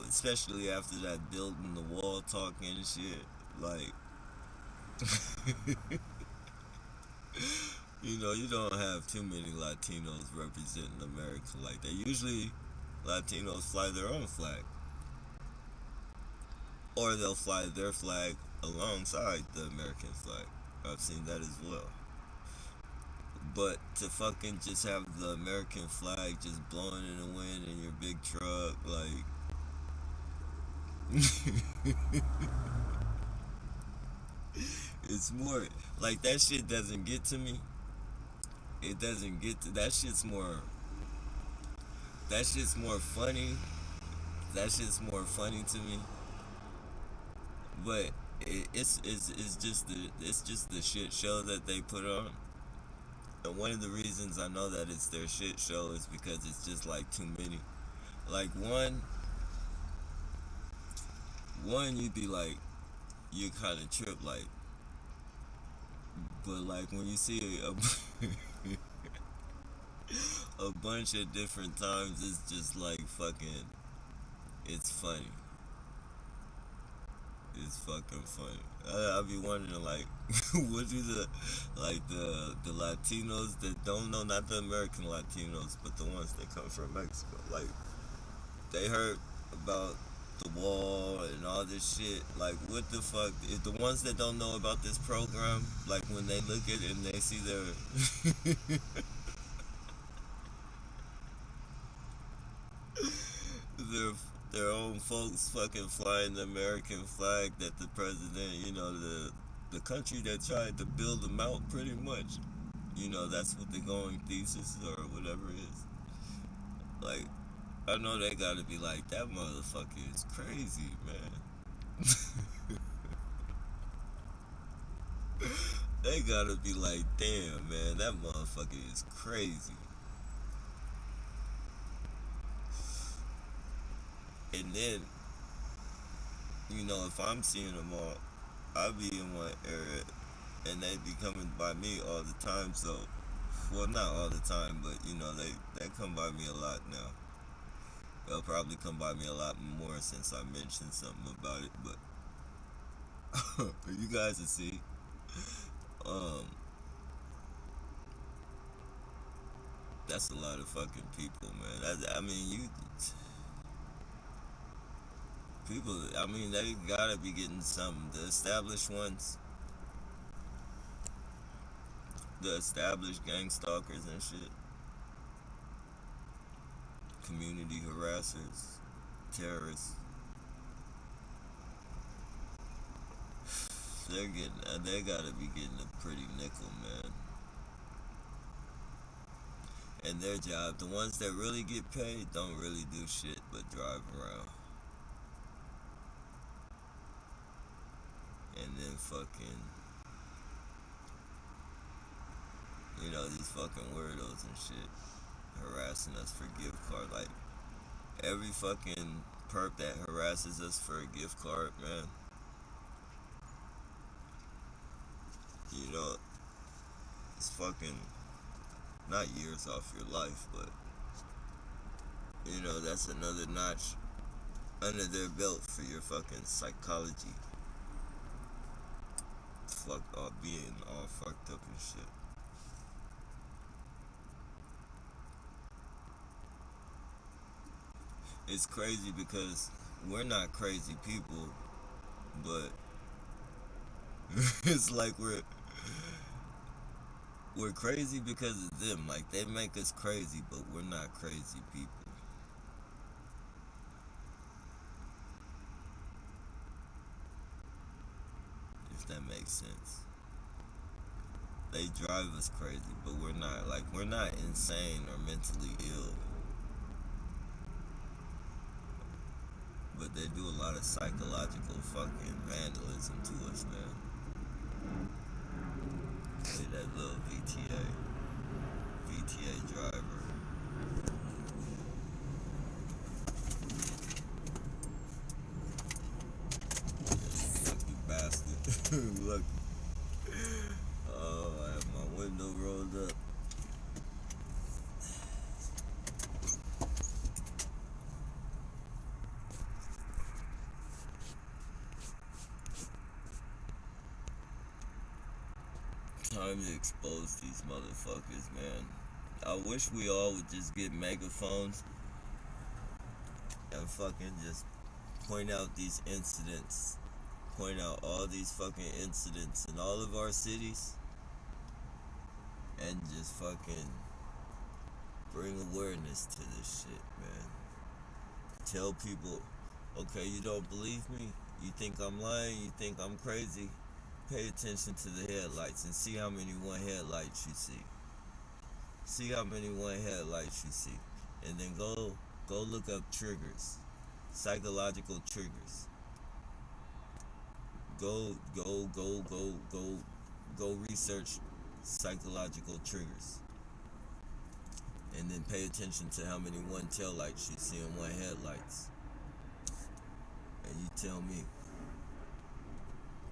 especially after that building the wall talking and shit, like, you don't have too many Latinos representing America like that. Usually, Latinos fly their own flag, or they'll fly their flag alongside the American flag. I've seen that as well. But to fucking just have the American flag just blowing in the wind in your big truck, like, it's more like that shit doesn't get to me. It doesn't get to that shit's more. That shit's more funny. That shit's more funny to me. But it's just the shit show that they put on. And one of the reasons I know that it's their shit show is because it's just like too many. Like one you'd be like, you kind of trip like, but like when you see a bunch of different times, it's just like fucking, it's funny. It's fucking funny. I be wondering like, what do the Latinos that don't know, not the American Latinos, but the ones that come from Mexico, like they heard about the wall and all this shit. Like, what the fuck? If the ones that don't know about this program, like when they look at it and they see their their own folks fucking flying the American flag, that the president, the country that tried to build them out, pretty much. That's what the going thesis or whatever is. Like, I know they gotta be like, that motherfucker is crazy, man. They gotta be like, damn, man, that motherfucker is crazy. And then, if I'm seeing them all, I'll be in one area and they be coming by me all the time. So, well, not all the time, but they come by me a lot now. They'll probably come by me a lot more since I mentioned something about it. But you guys will see. Um, that's a lot of fucking people, man. I mean, people. I mean, they gotta be getting something. The established ones, the established gang stalkers and shit, community harassers, terrorists. They gotta be getting a pretty nickel, man. And their job, the ones that really get paid, don't really do shit but drive around. And then fucking, these fucking weirdos and shit harassing us for gift card. Like, every fucking perp that harasses us for a gift card, man, it's fucking not years off your life, but that's another notch under their belt for your fucking psychology. Fuck all being all fucked up and shit. It's crazy because we're not crazy people, but it's like we're crazy because of them. Like, they make us crazy, but we're not crazy people. If that makes sense. They drive us crazy, but we're not. Like, we're not insane or mentally ill. But they do a lot of psychological fucking vandalism to us, man. Hey, that little VTA driver. Lucky bastard. Lucky. Oh, I have my Time to expose these motherfuckers, man. I wish we all would just get megaphones and fucking just point out these incidents. Point out all these fucking incidents in all of our cities and just fucking bring awareness to this shit, man. Tell people, okay, you don't believe me? You think I'm lying? You think I'm crazy? Pay attention to the headlights and see how many one headlights you see. See how many one headlights you see. And then go look up triggers. Psychological triggers. Go research psychological triggers. And then pay attention to how many one tail lights you see in one headlights. And you tell me.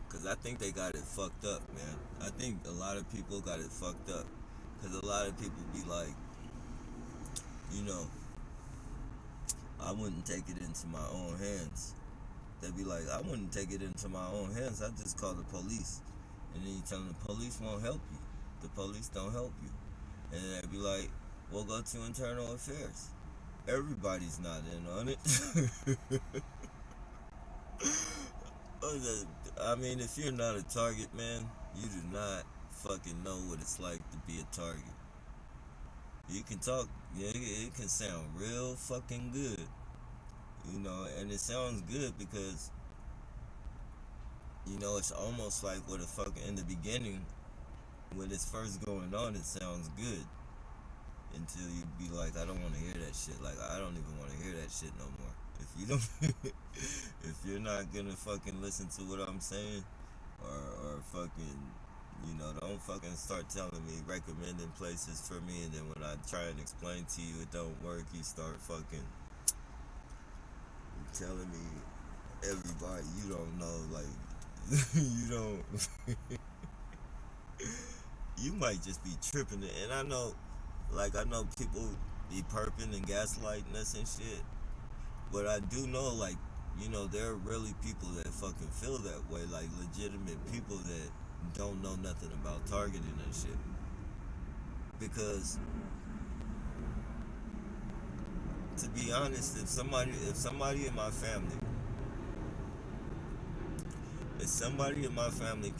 Because I think they got it fucked up, man. I think a lot of people got it fucked up. Because a lot of people be like, you know, I wouldn't take it into my own hands. They'd be like, I wouldn't take it into my own hands. I just call the police. And then you tell them the police won't help you. The police don't help you. And then they'd be like, well, go to internal affairs. Everybody's not in on it. I mean, if you're not a target, man, you do not fucking know what it's like to be a target. You can talk, yeah, it can sound real fucking good, you know, and it sounds good because, you know, it's almost like what the fuck in the beginning, when it's first going on, it sounds good. Until you be like, I don't want to hear that shit. Like, I don't even want to hear that shit no more. If you don't, if you're not gonna fucking listen to what I'm saying, or fucking, you know, don't fucking start telling me, recommending places for me, and then when I try and explain to you it don't work, you start fucking telling me everybody you don't know, like, you don't, you might just be tripping it, and I know people be perping and gaslighting us and shit, but I do know, like, you know, there are really people that fucking feel that way, like legitimate people that don't know nothing about targeting and shit. Because, to be honest, if somebody in my family,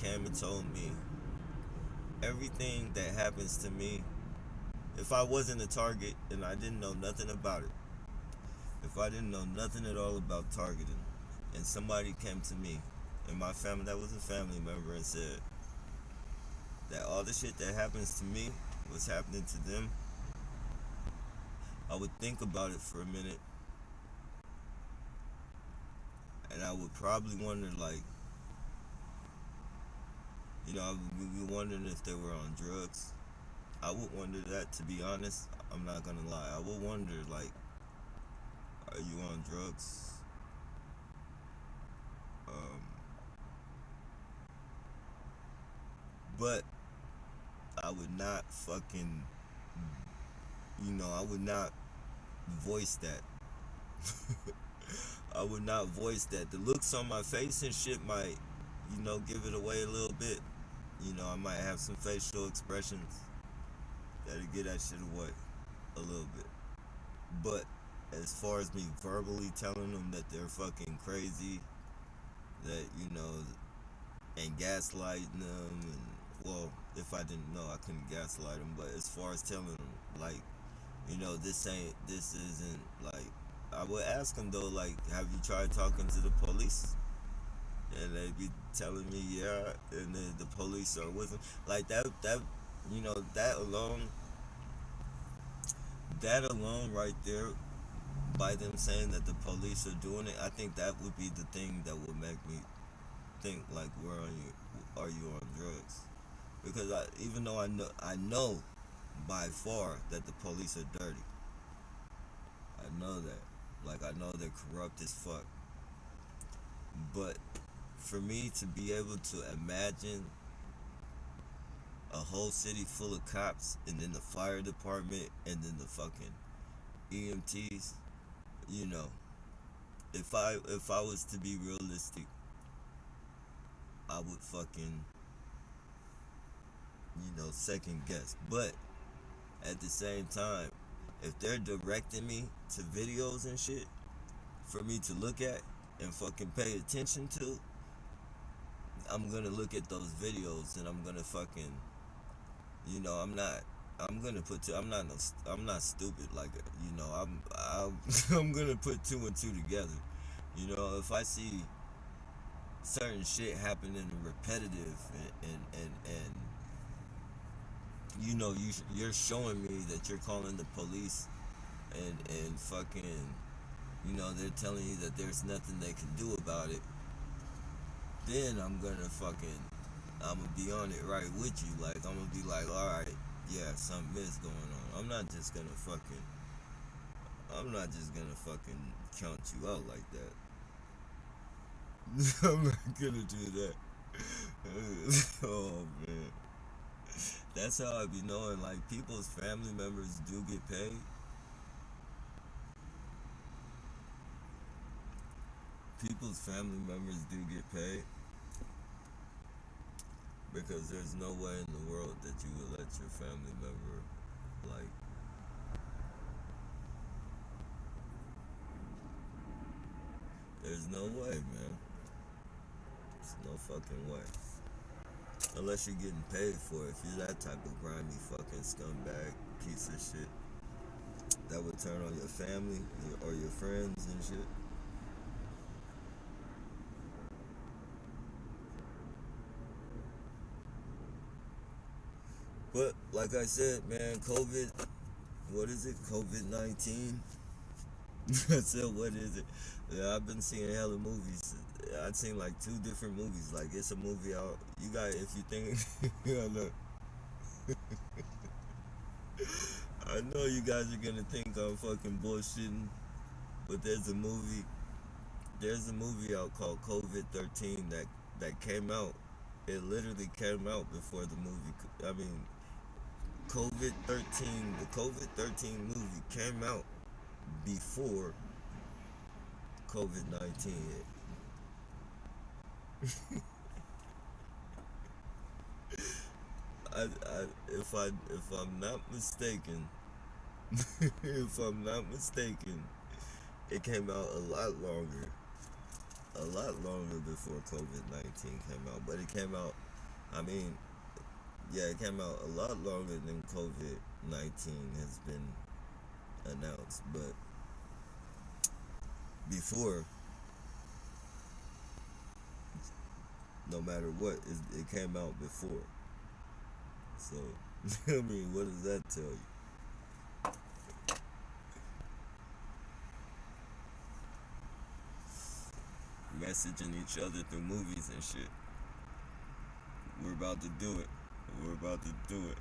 came and told me everything that happens to me, if I wasn't a target and I didn't know nothing about it, if I didn't know nothing at all about targeting, and somebody came to me in my family that was a family member and said that all the shit that happens to me was happening to them, I would think about it for a minute, and I would probably wonder, like, you know, I would be wondering if they were on drugs. I would wonder that, to be honest. I'm not gonna lie. I would wonder, like, are you on drugs? But I would not fucking, you know, I would not voice that. I would not voice that. The looks on my face and shit might, you know, give it away a little bit. You know, I might have some facial expressions that'll get that shit away a little bit. But as far as me verbally telling them that they're fucking crazy, that, you know, and gaslighting them, and, well, if I didn't know, I couldn't gaslight them, but as far as telling them, like, you know, this isn't, like, I would ask them, though, like, have you tried talking to the police? And they'd be telling me, yeah, and then the police are with them. Like, that, you know, that alone right there, by them saying that the police are doing it, I think that would be the thing that would make me think, like, are you on drugs? Because even though I know by far that the police are dirty. I know that. Like, I know they're corrupt as fuck. But for me to be able to imagine a whole city full of cops, and then the fire department, and then the fucking EMTs, you know, if I was to be realistic, I would fucking second guess. But at the same time, if they're directing me to videos and shit for me to look at and fucking pay attention to, I'm gonna look at those videos and I'm gonna fucking, I'm not. I'm gonna put two. I'm not stupid. Like I'm I'm gonna put two and two together. If I see certain shit happening repetitive and you're showing me that you're calling the police and fucking they're telling you that there's nothing they can do about it, then I'm gonna be on it right with you. Like I'm gonna be like, all right, yeah, something is going on. I'm not just gonna fucking count you out like that. I'm not gonna do that. Oh man. That's how I be knowing, like, people's family members do get paid. People's family members do get paid because there's no way in the world that you would let your family member, like, there's no way, man. There's no fucking way. Unless you're getting paid for it. If you're that type of grimy fucking scumbag piece of shit that would turn on your family or your friends and shit. But like I said, man, what is it? COVID-19? I said, what is it? Yeah, I've been seeing hella movies. I've seen like two different movies. Like it's a movie out. You got if you think, I know. I know you guys are gonna think I'm fucking bullshitting, but there's a movie. There's a movie out called COVID-13 that came out. It literally came out before the movie. I mean, COVID-13. The COVID-13 movie came out before COVID-19 hit. If I'm not mistaken, if I'm not mistaken, it came out a lot longer before COVID-19 came out. But it came out, I mean, yeah, it came out a lot longer than COVID-19 has been announced. But before, no matter what, it came out before. So, I mean, what does that tell you? Messaging each other through movies and shit. We're about to do it. We're about to do it.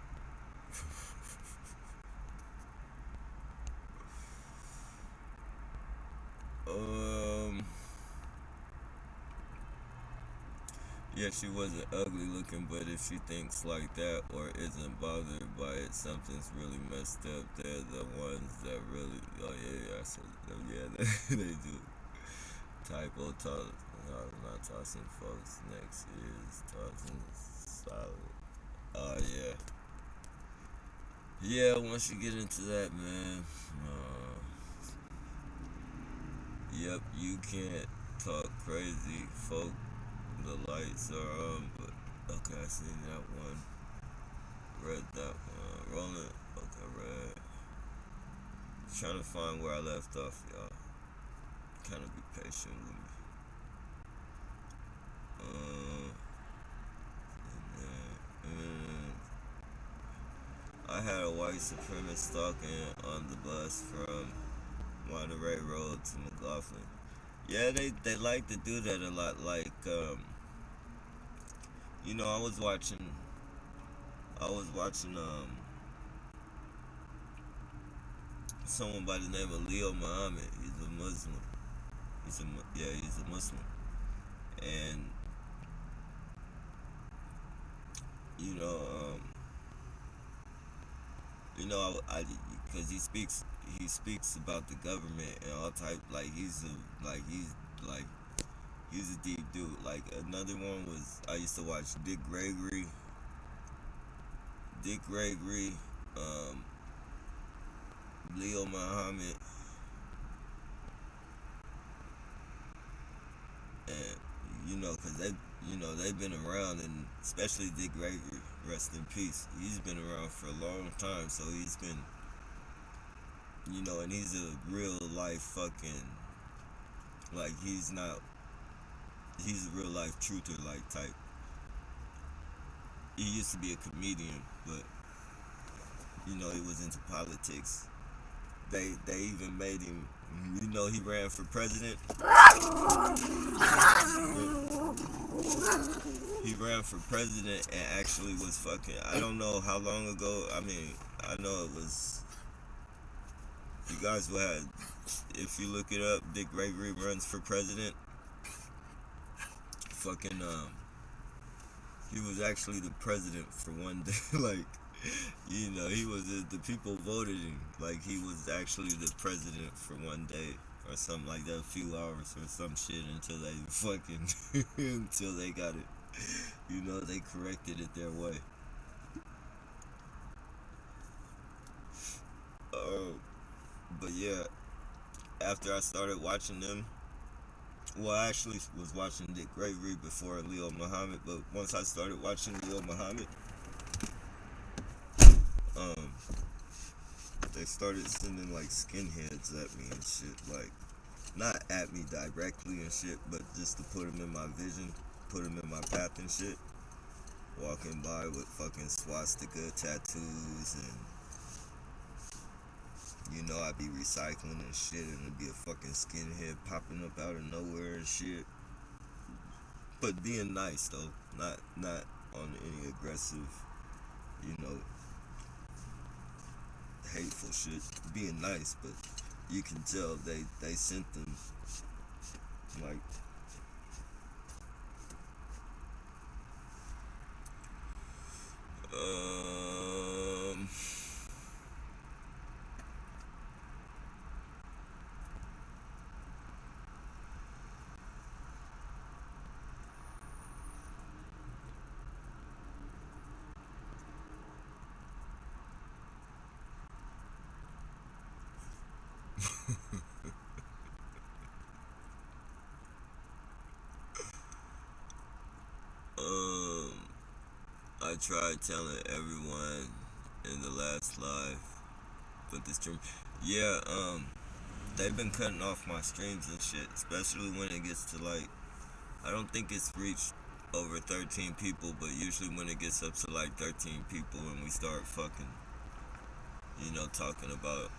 Yeah, she wasn't ugly looking, but if she thinks like that or isn't bothered by it, something's really messed up. They're the ones that really, oh yeah, I said, yeah, they do. Typo toss, not tossing folks. Next is tossing solid. Oh yeah. Yeah, once you get into that, man, yep, you can't talk crazy, folk. The lights are on, but okay, I seen that one. Read that one. Rolling. Okay, red. Trying to find where I left off, y'all. Kind of be patient with me. And I had a white supremacist stalking on the bus from Monterey Road to McLaughlin. Yeah, they like to do that a lot. Like, I was watching someone by the name of Leo Muhammad. He's a Muslim. He's a Muslim, and you know, um, I because he speaks about the government and all type. He's a deep dude. Like another one was I used to watch Dick Gregory. Dick Gregory, um, Leo Muhammad, and cause they've been around, and especially Dick Gregory, rest in peace. He's been around for a long time, so he's been, and he's a real life fucking, like he's a real life truther like type. He used to be a comedian, but he was into politics. They even made him. He ran for president. He ran for president and actually was fucking. I don't know how long ago. I mean, I know it was. You guys will have. If you look it up, Dick Gregory runs for president. Fucking he was actually the president for one day. Like, he was the people voted him. Like, he was actually the president for one day or something like that, a few hours or some shit until they fucking until they got it. They corrected it their way. But yeah, after I started watching them, well, I actually was watching Dick Gregory before Leo Muhammad, but once I started watching Leo Muhammad, um, they started sending like skinheads at me and shit, like not at me directly and shit, but just to put them in my vision, put them in my path and shit. Walking by with fucking swastika tattoos and I'd be recycling and shit, and it'd be a fucking skinhead popping up out of nowhere and shit. But being nice though, not on any aggressive, you know, hateful shit. Being nice, but you can tell they sent them like um um I tried telling everyone in the last live, but the stream, yeah, they've been cutting off my streams and shit, especially when it gets to like, I don't think it's reached over 13 people, but usually when it gets up to like 13 people and we start fucking, talking about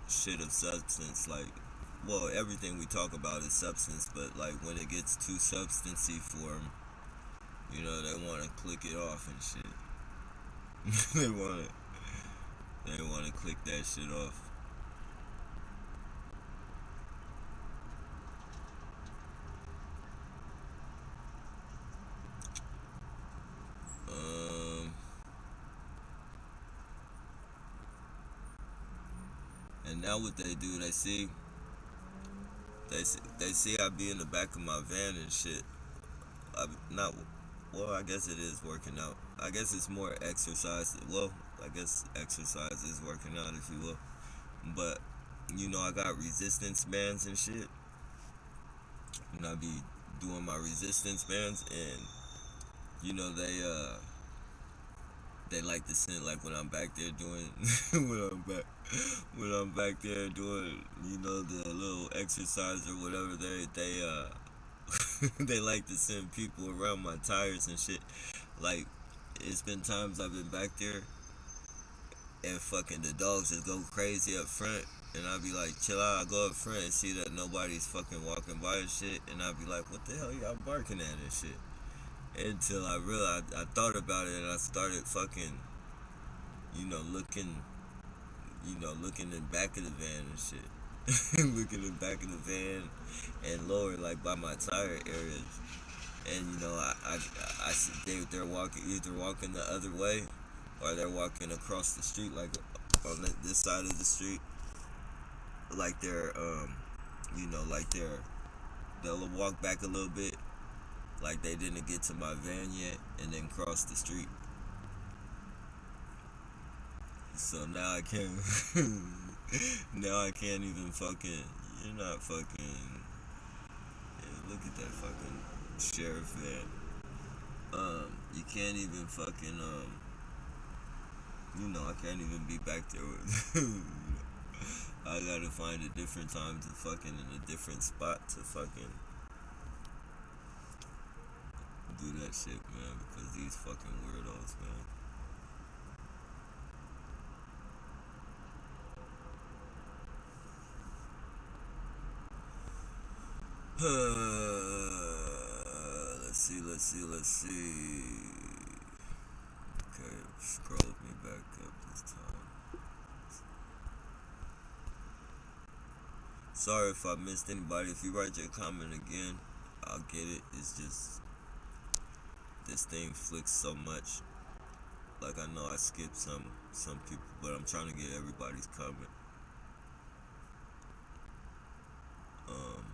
shit of substance, like, well, everything we talk about is substance, but like when it gets too substancey for them, they want to click it off and shit. They want to click that shit off. And now what they do, they see I be in the back of my van and shit. Not, well, I guess it is working out. I guess it's more exercise. Well, I guess exercise is working out, if you will. But I got resistance bands and shit, and I be doing my resistance bands, and they like to send, like, when I'm back there doing when I'm back there doing the little exercise or whatever, they like to send people around my tires and shit. Like, it's been times I've been back there and fucking the dogs just go crazy up front, and I'll be like, chill out. I go up front and see that nobody's fucking walking by and shit, and I'll be like, what the hell y'all barking at and shit? Until I realized, I thought about it, and I started fucking, looking, looking in the back of the van and shit. Looking in the back of the van and lower, like, by my tire areas. And, I see they're walking, either walking the other way, or they're walking across the street, like, on this side of the street. Like they'll walk back a little bit, like they didn't get to my van yet, and then cross the street. So now I can't. Now I can't even fucking. You're not fucking. Yeah, look at that fucking sheriff van. You can't even fucking. I can't even be back there. I gotta find a different time to fucking in a different spot to fucking do that shit, man. Because these fucking weirdos, man. Let's see. Okay, scroll me back up this time. Sorry if I missed anybody. If you write your comment again, I'll get it. It's just this thing flicks so much. Like I know I skipped some people, but I'm trying to get everybody's comment. Um,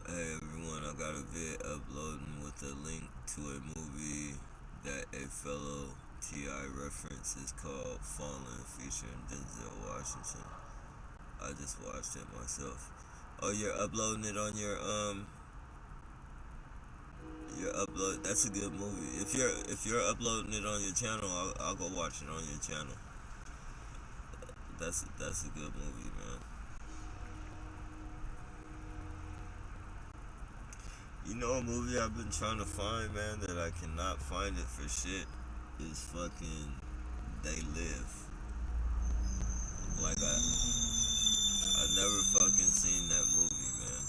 Hey everyone, I got a vid uploading with a link to a movie that a fellow T.I. references called Fallen featuring Denzel Washington. I just watched it myself. Oh, you're uploading it on your upload. That's a good movie. If you're uploading it on your channel, I'll go watch it on your channel. That's a good movie, man. You know a movie I've been trying to find, man, that I cannot find it for shit is fucking They Live. Like I never fucking seen that movie, man.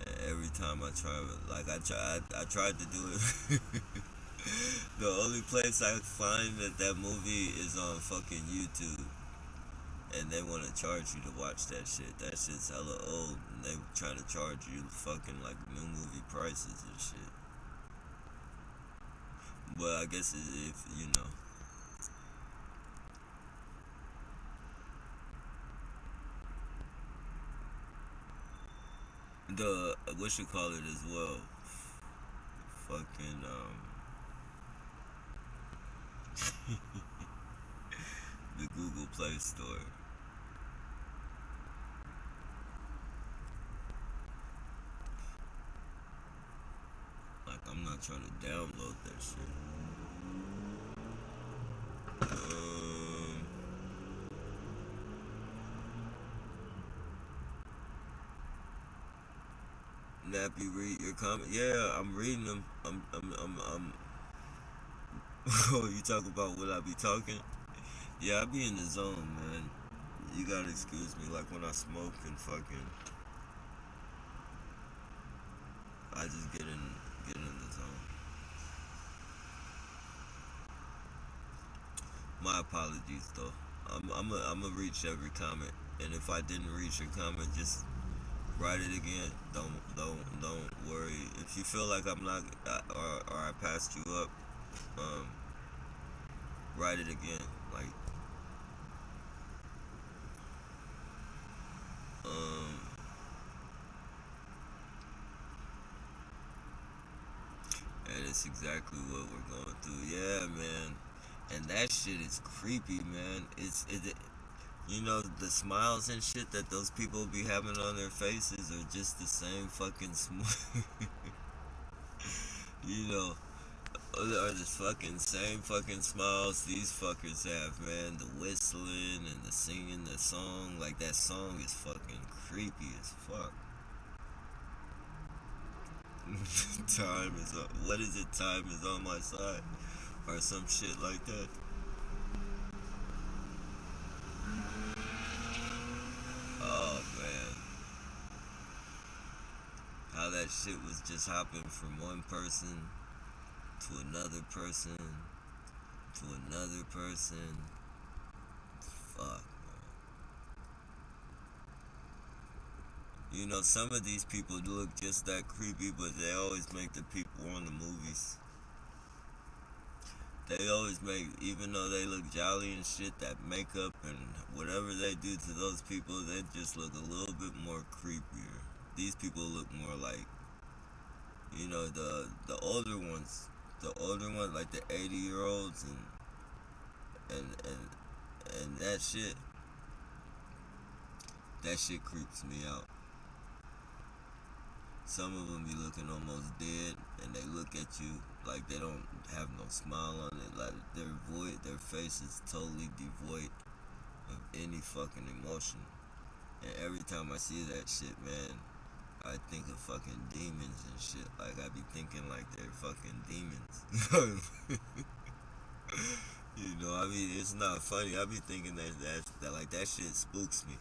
And every time I try, I tried to do it. The only place I find that movie is on fucking YouTube. And they want to charge you to watch that shit. That shit's hella old, and they trying to charge you fucking like new movie prices and shit. But I guess if you know, the what you call it as well, fucking the Google Play Store. Like I'm not trying to download that shit. Nappy, read your comment. Yeah, I'm reading them. I'm. Oh, you talk about what I be talking? Yeah, I be in the zone, man. You gotta excuse me. Like when I smoke and fucking, I just get in the zone. My apologies, though. I'm gonna reach every comment, and if I didn't reach your comment, just write it again. Don't worry. If you feel like I'm not or I passed you up, um, write it again. Like um, and it's exactly what we're going through. Yeah, man. And that shit is creepy, man. You know, the smiles and shit that those people be having on their faces are just the same fucking you know, are the fucking same fucking smiles these fuckers have, man. The whistling and the singing the song, like that song is fucking creepy as fuck. Time is on, what is it? Time is on my side, or some shit like that. Oh man, how that shit was just hopping from one person to another person to another person. Fuck. You know, some of these people look just that creepy, but they always make the people on the movies. They always make, even though they look jolly and shit, that makeup and whatever they do to those people, they just look a little bit more creepier. These people look more like, the older ones, like the 80-year-olds and that shit creeps me out. Some of them be looking almost dead, and they look at you like they don't have no smile on it. Like their face is totally devoid of any fucking emotion. And every time I see that shit, man, I think of fucking demons and shit. Like I be thinking like they're fucking demons. I mean, it's not funny. I be thinking that like that shit spooks me.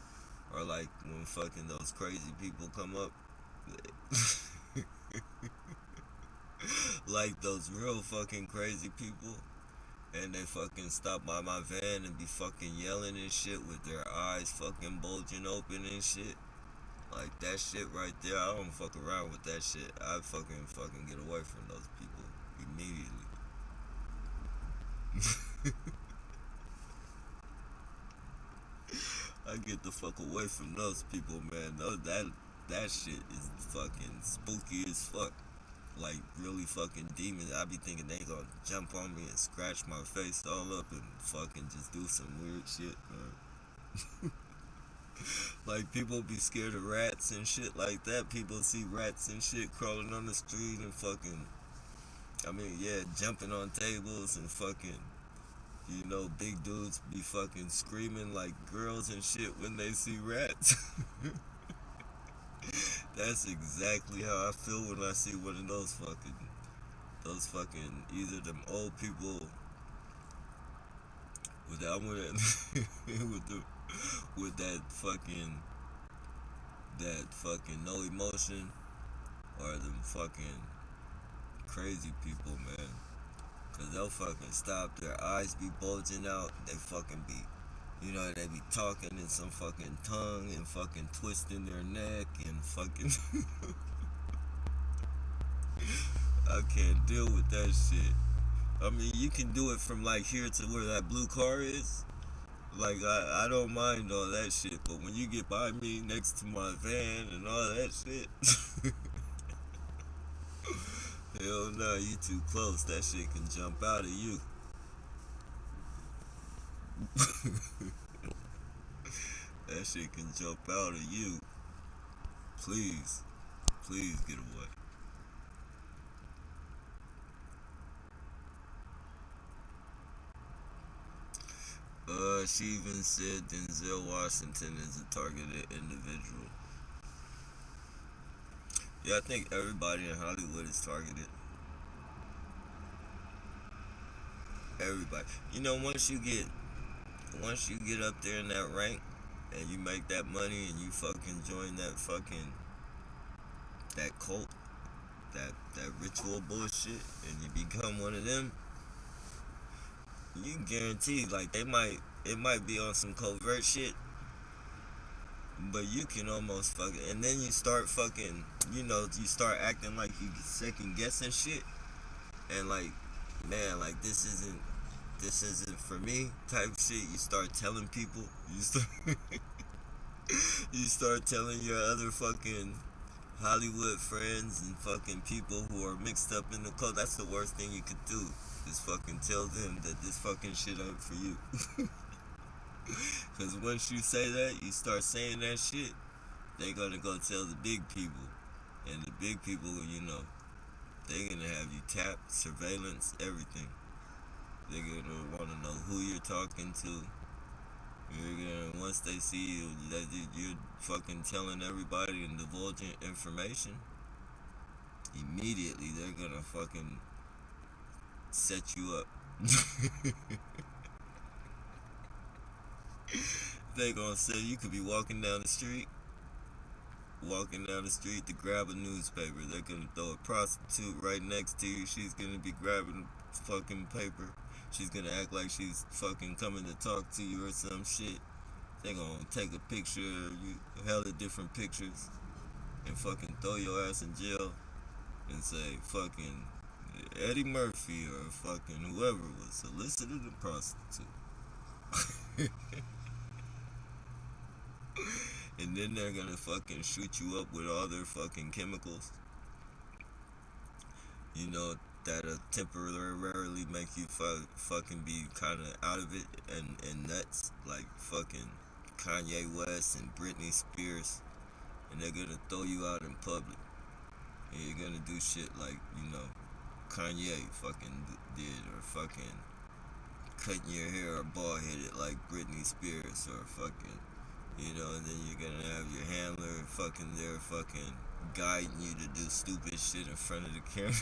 Or like when fucking those crazy people come up. Like those real fucking crazy people, and they fucking stop by my van and be fucking yelling and shit with their eyes fucking bulging open and shit. Like that shit right there, I don't fuck around with that shit. I fucking get away from those people immediately. I get the fuck away from those people, man. That shit is fucking spooky as fuck. Like really fucking demons. I be thinking they gonna jump on me and scratch my face all up and fucking just do some weird shit, man. Like people be scared of rats and shit like that. People see rats and shit crawling on the street and fucking, jumping on tables and fucking, big dudes be fucking screaming like girls and shit when they see rats. That's exactly how I feel when I see one of those fucking either them old people with that with that fucking no emotion, or them fucking crazy people, man. Cause they'll fucking stop, their eyes be bulging out, they fucking be, they be talking in some fucking tongue and fucking twisting their neck and fucking. I can't deal with that shit. I mean, you can do it from like here to where that blue car is. Like, I don't mind all that shit, but when you get by me next to my van and all that shit, hell no, you too close. That shit can jump out of you. That shit can jump out of you. Please get away. She even said Denzel Washington is a targeted individual. Yeah, I think everybody in Hollywood is targeted. Everybody. Once you get up there in that rank and you make that money and you fucking join that cult, that ritual bullshit, and you become one of them, you can guarantee like it might be on some covert shit, but you can almost fucking, and then you start fucking, you start acting like you second guessing shit, and like, man, like this isn't for me type shit. You start telling people, you start telling your other fucking Hollywood friends and fucking people who are mixed up in the cult. That's the worst thing you could do, is fucking tell them that this fucking shit ain't for you. Because once you say that, you start saying that shit, they gonna go tell the big people. And the big people, they gonna have you tapped, surveillance, everything. They're gonna wanna know who you're talking to. Once they see you, that you're fucking telling everybody and divulging information, immediately they're gonna fucking set you up. They gonna say you could be walking down the street to grab a newspaper. They're gonna throw a prostitute right next to you. She's gonna be grabbing fucking paper. She's gonna act like she's fucking coming to talk to you or some shit. They gonna take a picture of you, hella different pictures, and fucking throw your ass in jail and say fucking, Eddie Murphy or fucking whoever was solicited a prostitute. And then they're gonna fucking shoot you up with all their fucking chemicals, you know, that'll temporarily make you fucking be kind of out of it and nuts, like fucking Kanye West and Britney Spears, and they're gonna throw you out in public, and you're gonna do shit like, you know, Kanye fucking did, or fucking cutting your hair or bald headed like Britney Spears, or fucking, you know, and then you're gonna have your handler fucking there fucking guiding you to do stupid shit in front of the camera.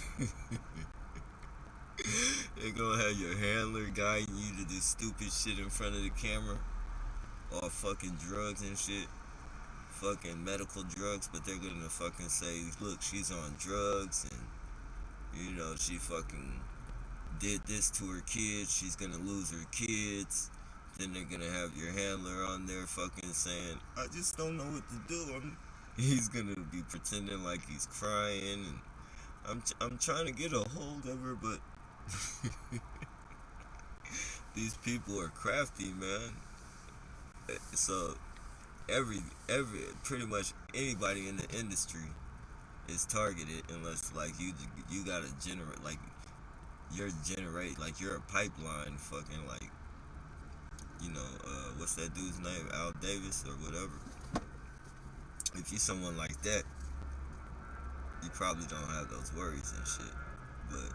They're gonna have your handler guiding you to do stupid shit in front of the camera, or fucking drugs and shit, fucking medical drugs, but they're gonna fucking say, look, she's on drugs, and you know, she fucking did this to her kids, she's gonna lose her kids. Then they're gonna have your handler on there fucking saying, I just don't know what to do. He's gonna be pretending like he's crying, and I'm trying to get a hold of her, but these people are crafty, man. So every pretty much anybody in the industry is targeted, unless like you gotta generate, like you're a pipeline, fucking like, you know, what's that dude's name, Al Davis or whatever. If you someone like that, you probably don't have those worries and shit. But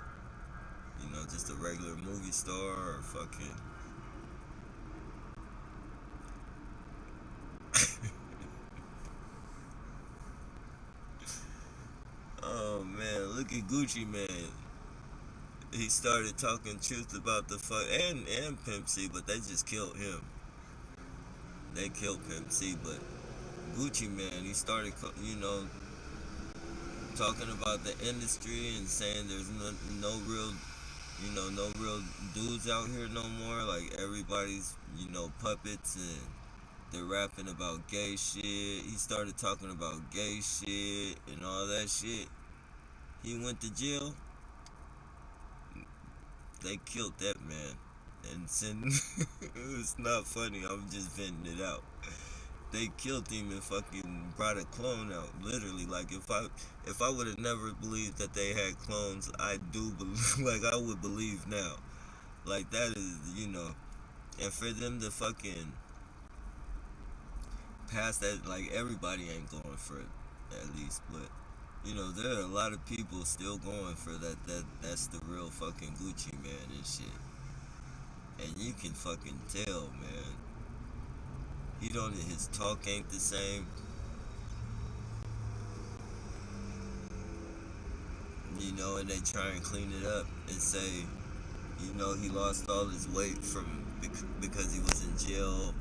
you know, just a regular movie star or fucking oh man, look at Gucci Mane. He started talking truth about the fuck and Pimp C, but they just killed him. They killed Pimp C, but Gucci Mane, he started, you know, talking about the industry and saying there's no real, you know, no real dudes out here no more. Like everybody's, you know, puppets, and they're rapping about gay shit. He started talking about gay shit and all that shit. He went to jail. They killed that man. And it's not funny, I'm just venting it out. They killed him and fucking brought a clone out. Literally, like if I would have never believed that they had clones, I do believe, like I would believe now. Like that is, you know, and for them to fucking pass that, like everybody ain't going for it, at least, but you know, there are a lot of people still going for that's the real fucking Gucci Mane and shit. And you can fucking tell, man. His talk ain't the same. You know, and they try and clean it up and say, you know, he lost all his weight because he was in jail,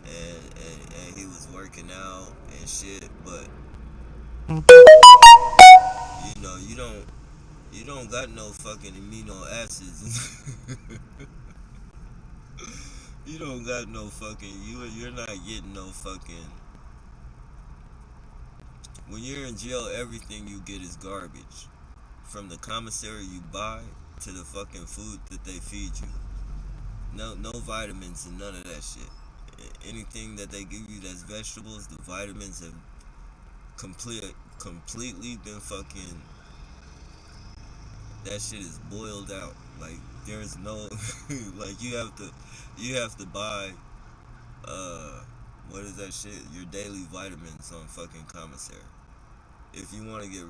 and he was working out and shit, but you know, you don't got no fucking amino acids. You don't got no fucking, you're not getting no fucking, when you're in jail, everything you get is garbage. From the commissary you buy to the fucking food that they feed you. No vitamins and none of that shit. Anything that they give you that's vegetables, the vitamins have completely been fucking, that shit is boiled out. Like there's no like you have to buy what is that shit? Your daily vitamins on fucking commissary. If you want to get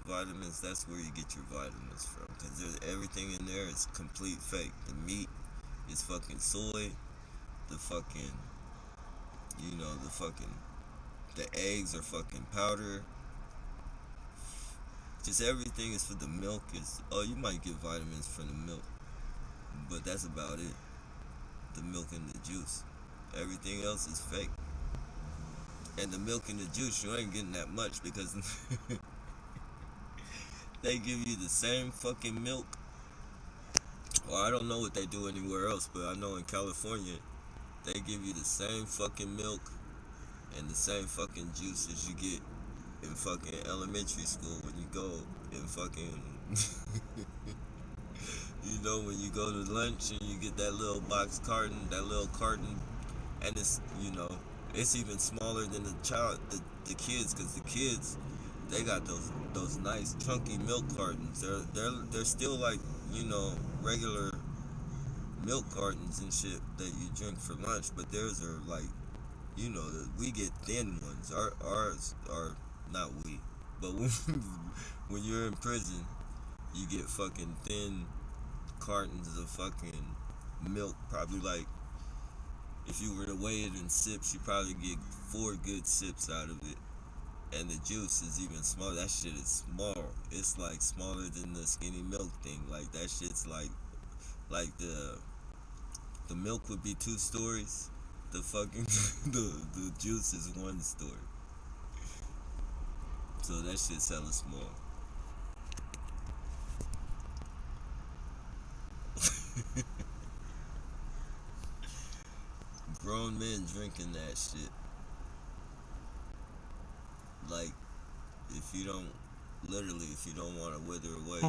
vitamins, that's where you get your vitamins from. Cause everything in there is complete fake. The meat is fucking soy. The fucking, you know, the eggs are fucking powder. Just everything is for the milk. You might get vitamins from the milk, but that's about it. The milk and the juice. Everything else is fake. And the milk and the juice, you ain't getting that much because they give you the same fucking milk. Well, I don't know what they do anywhere else, but I know in California, they give you the same fucking milk and the same fucking juice as you get in fucking elementary school when you go in and fucking you know when you go to lunch and you get that little box carton, that little carton, and it's it's even smaller than the kids, because the kids they got those nice chunky milk cartons. They're still like regular milk cartons and shit that you drink for lunch, but theirs are like we get thin ones. Ours are not we, but when you're in prison, you get fucking thin cartons of fucking milk. Probably like if you were to weigh it in sips, you probably get 4 good sips out of it. And the juice is even smaller. That shit is small. It's like smaller than the skinny milk thing. Like that shit's like the milk would be 2 stories. The fucking the juice is 1 story. So that shit's hella small. Grown men drinking that shit. Like if you don't want to wither away,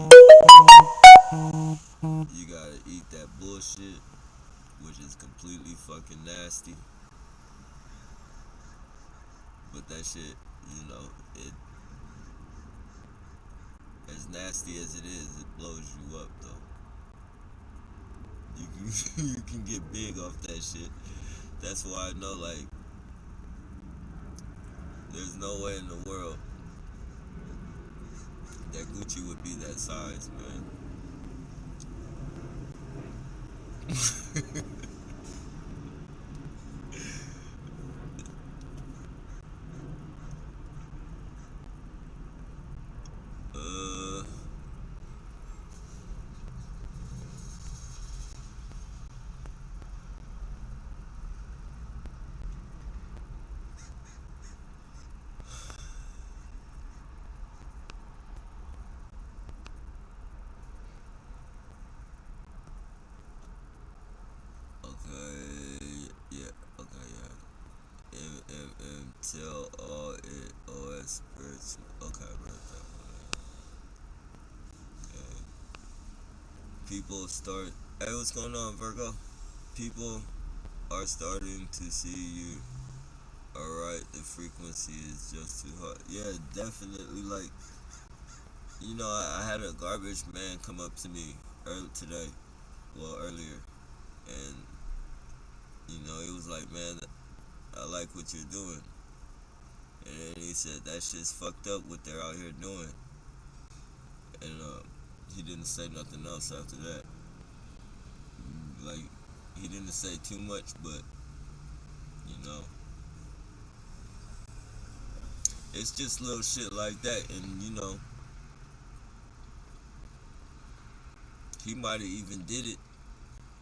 you gotta eat that bullshit, which is completely fucking nasty. But that shit, it as nasty as it is, it blows you up though. You can you can get big off that shit. That's why I know like there's no way in the world that Gucci would be that size, man. uh, okay, yeah, okay, yeah. Until all it OS person. Okay, right that one. Okay. People start. Hey, what's going on, Virgo? People are starting to see you. Alright, the frequency is just too hot. Yeah, definitely. Like, I had a garbage man come up to me today, earlier, and he was like, "Man, I like what you're doing," and then he said, "That shit's fucked up what they're out here doing," and he didn't say nothing else after that. Like, he didn't say too much, but you know, it's just little shit like that, and he might have even did it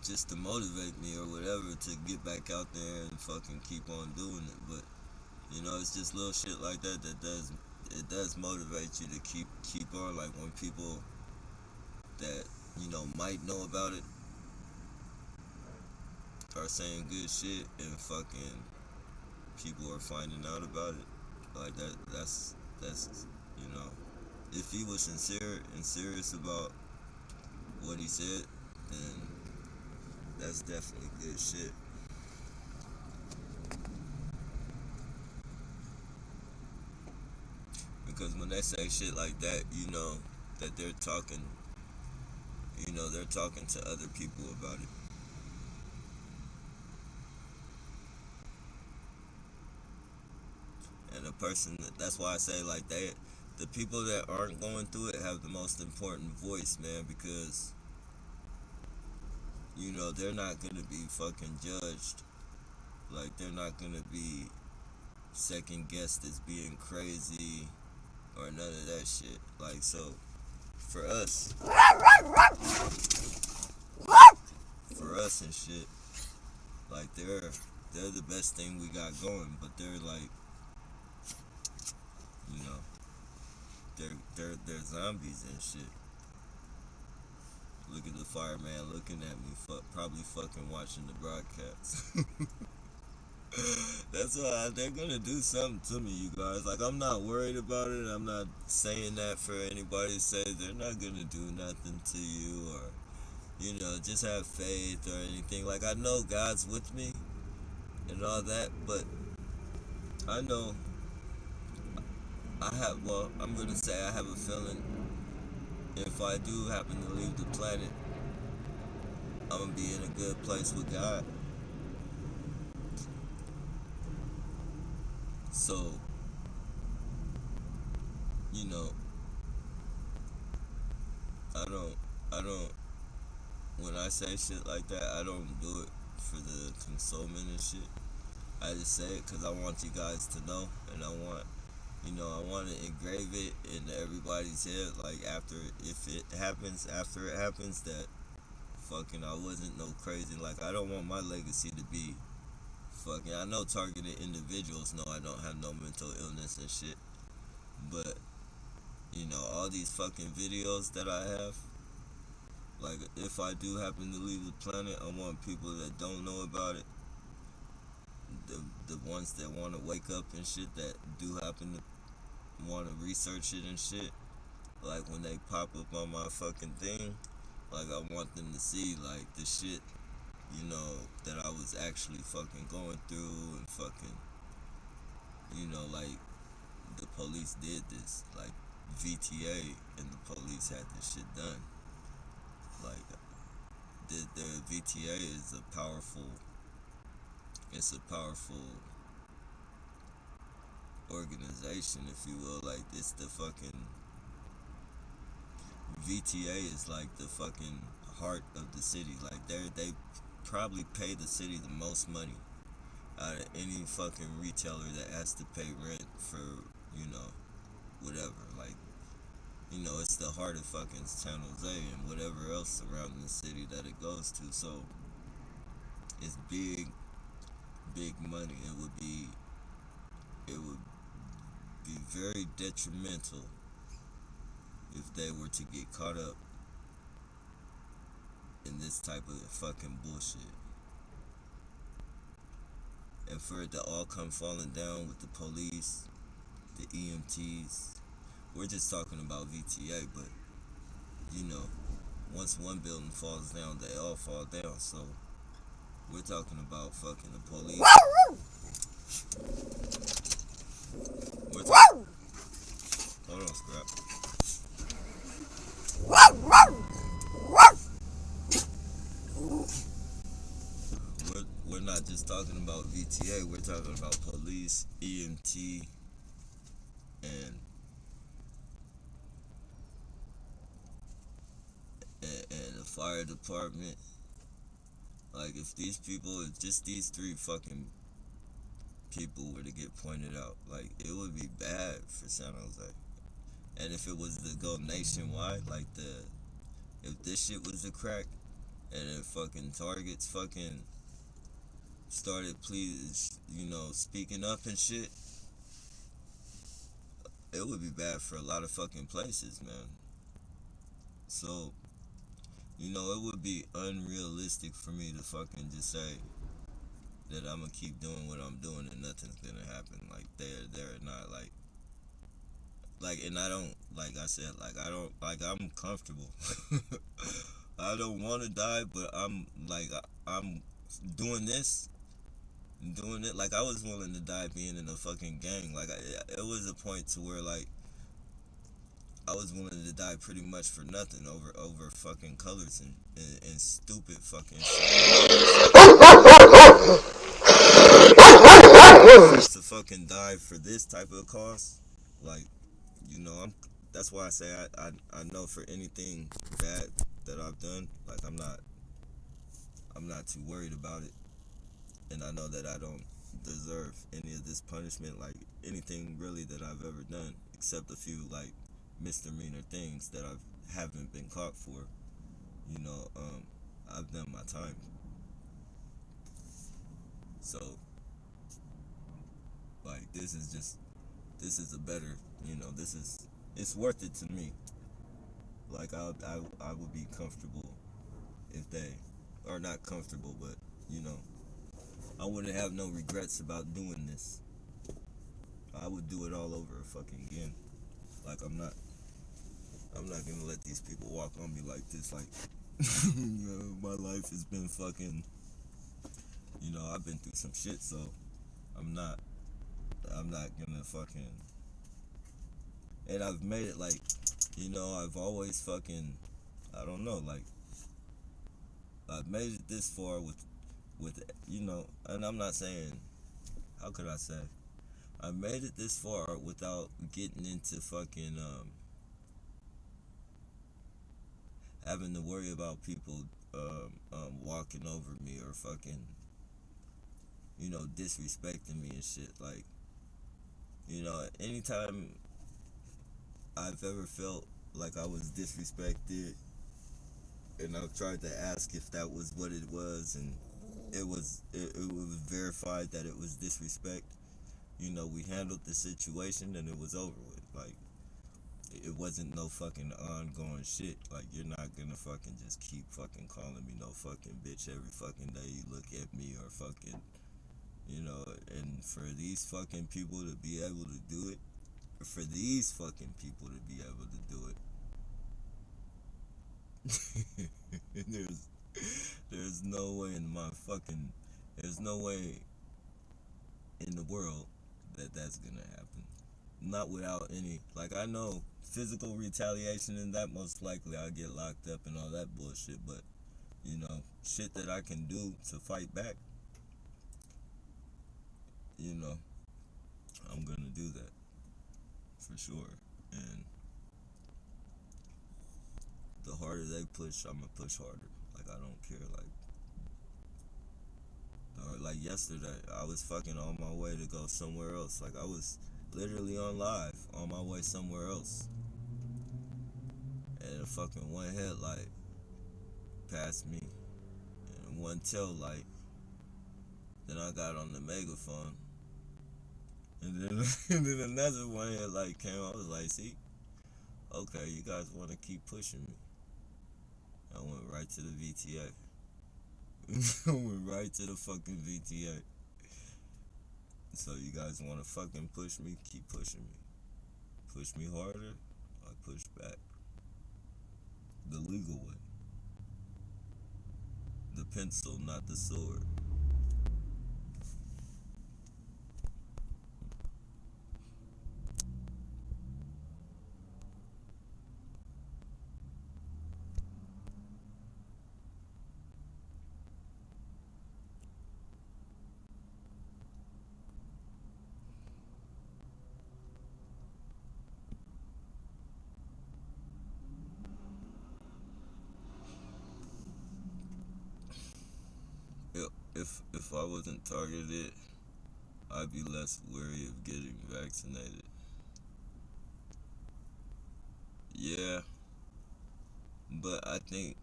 just to motivate me or whatever to get back out there and fucking keep on doing it. But it's just little shit like that that does motivate you to keep on. Like when people that might know about it are saying good shit and fucking people are finding out about it. Like that's if he was sincere and serious about what he said, then that's definitely good shit. Because when they say shit like that, that they're talking to other people about it. And that's why I say like the people that aren't going through it have the most important voice, man, because they're not gonna be fucking judged. Like they're not gonna be second guessed as being crazy or none of that shit. Like so for us for us and shit, like they're the best thing we got going, but they're like you know they're zombies and shit. Look at the fireman looking at me, probably fucking watching the broadcast. That's why they're gonna do something to me, you guys. Like, I'm not worried about it. I'm not saying that for anybody to say they're not gonna do nothing to you, or just have faith or anything. Like, I know God's with me and all that, but I know I'm gonna say I have a feeling if I do happen to leave the planet, I'm gonna be in a good place with God. So, you know, I don't, I don't, when I say shit like that, I don't do it for the consolement and shit. I just say it because I want you guys to know, and I want to engrave it in everybody's head, like, after it happens, that fucking I wasn't no crazy. Like, I don't want my legacy to be fucking, I know targeted individuals know I don't have no mental illness and shit, but, all these fucking videos that I have, like, if I do happen to leave the planet, I want people that don't know about it, the ones that want to wake up and shit, that do happen to want to research it and shit, like, when they pop up on my fucking thing, like, I want them to see, like, the shit, that I was actually fucking going through, and fucking, like, the police did this, like, VTA and the police had this shit done. Like, the VTA is it's a powerful organization, if you will. Like, it's the fucking VTA is like the fucking heart of the city. Like, they probably pay the city the most money out of any fucking retailer that has to pay rent for, whatever. Like, it's the heart of fucking San Jose and whatever else surrounding the city that it goes to. So it's big, big money. It would be very detrimental if they were to get caught up in this type of fucking bullshit. And for it to all come falling down with the police, the EMTs, we're just talking about VTA, but, once one building falls down, they all fall down. So we're talking about fucking the police. Hold on, Scrap. We're not just talking about VTA. We're talking about police, EMT, and the fire department. Like, if just these three fucking people were to get pointed out, like, it would be bad for San Jose. And if it was to go nationwide, like, if this shit was a crack, and if fucking targets fucking started speaking up and shit, it would be bad for a lot of fucking places, man. So, it would be unrealistic for me to fucking just say that I'm gonna keep doing what I'm doing and nothing's gonna happen. Like, they're not, and I don't, like I said, like, I don't, like, I'm comfortable. I don't want to die, but I'm doing this, doing it. Like, I was willing to die being in a fucking gang. Like, it was a point to where, like, I was willing to die pretty much for nothing over fucking colors and stupid fucking shit. To fucking die for this type of cause, like, that's why I say I know for anything bad that I've done, like, I'm not too worried about it, and I know that I don't deserve any of this punishment, like, anything really that I've ever done, except a few, like, misdemeanor things that I haven't been caught for. I've done my time. So, like, this is a better, it's worth it to me. Like, I would be comfortable if they are not comfortable, but, I wouldn't have no regrets about doing this. I would do it all over fucking again. Like I'm not gonna let these people walk on me like this. Like, my life has been fucking. I've been through some shit, so I'm not. I'm not gonna fucking. And I've made it like, I've always fucking. I don't know, like I've made it this far with. And I'm not saying. How could I say? I made it this far without getting into fucking having to worry about people walking over me or fucking disrespecting me and shit. Like, anytime I've ever felt like I was disrespected and I've tried to ask if that was what it was, and it was verified that it was disrespect. We handled the situation and it was over with. Like, it wasn't no fucking ongoing shit. Like, you're not gonna fucking just keep fucking calling me no fucking bitch every fucking day you look at me, or fucking, and for these fucking people to be able to do it, for these fucking people to be able to do it, there's no way in my fucking, there's no way in the world that that's gonna happen. Not without any, like, I know physical retaliation and that most likely I'll get locked up and all that bullshit, but shit that I can do to fight back, you know, I'm gonna do that for sure. And the harder they push, I'm gonna push harder. Like, I don't care. Like yesterday, I was fucking on my way to go somewhere else. Like, I was literally on live on my way somewhere else, and a fucking one headlight passed me and one tail light. Then I got on the megaphone, and then and then another one headlight came. I was like, see, okay, you guys want to keep pushing me. I went right to the VTA. I went right to the fucking VTA. So you guys want to fucking push me? Keep pushing me. Push me harder, I push back. The legal way. The pencil, not the sword. If I wasn't targeted, I'd be less wary of getting vaccinated. Yeah, but I think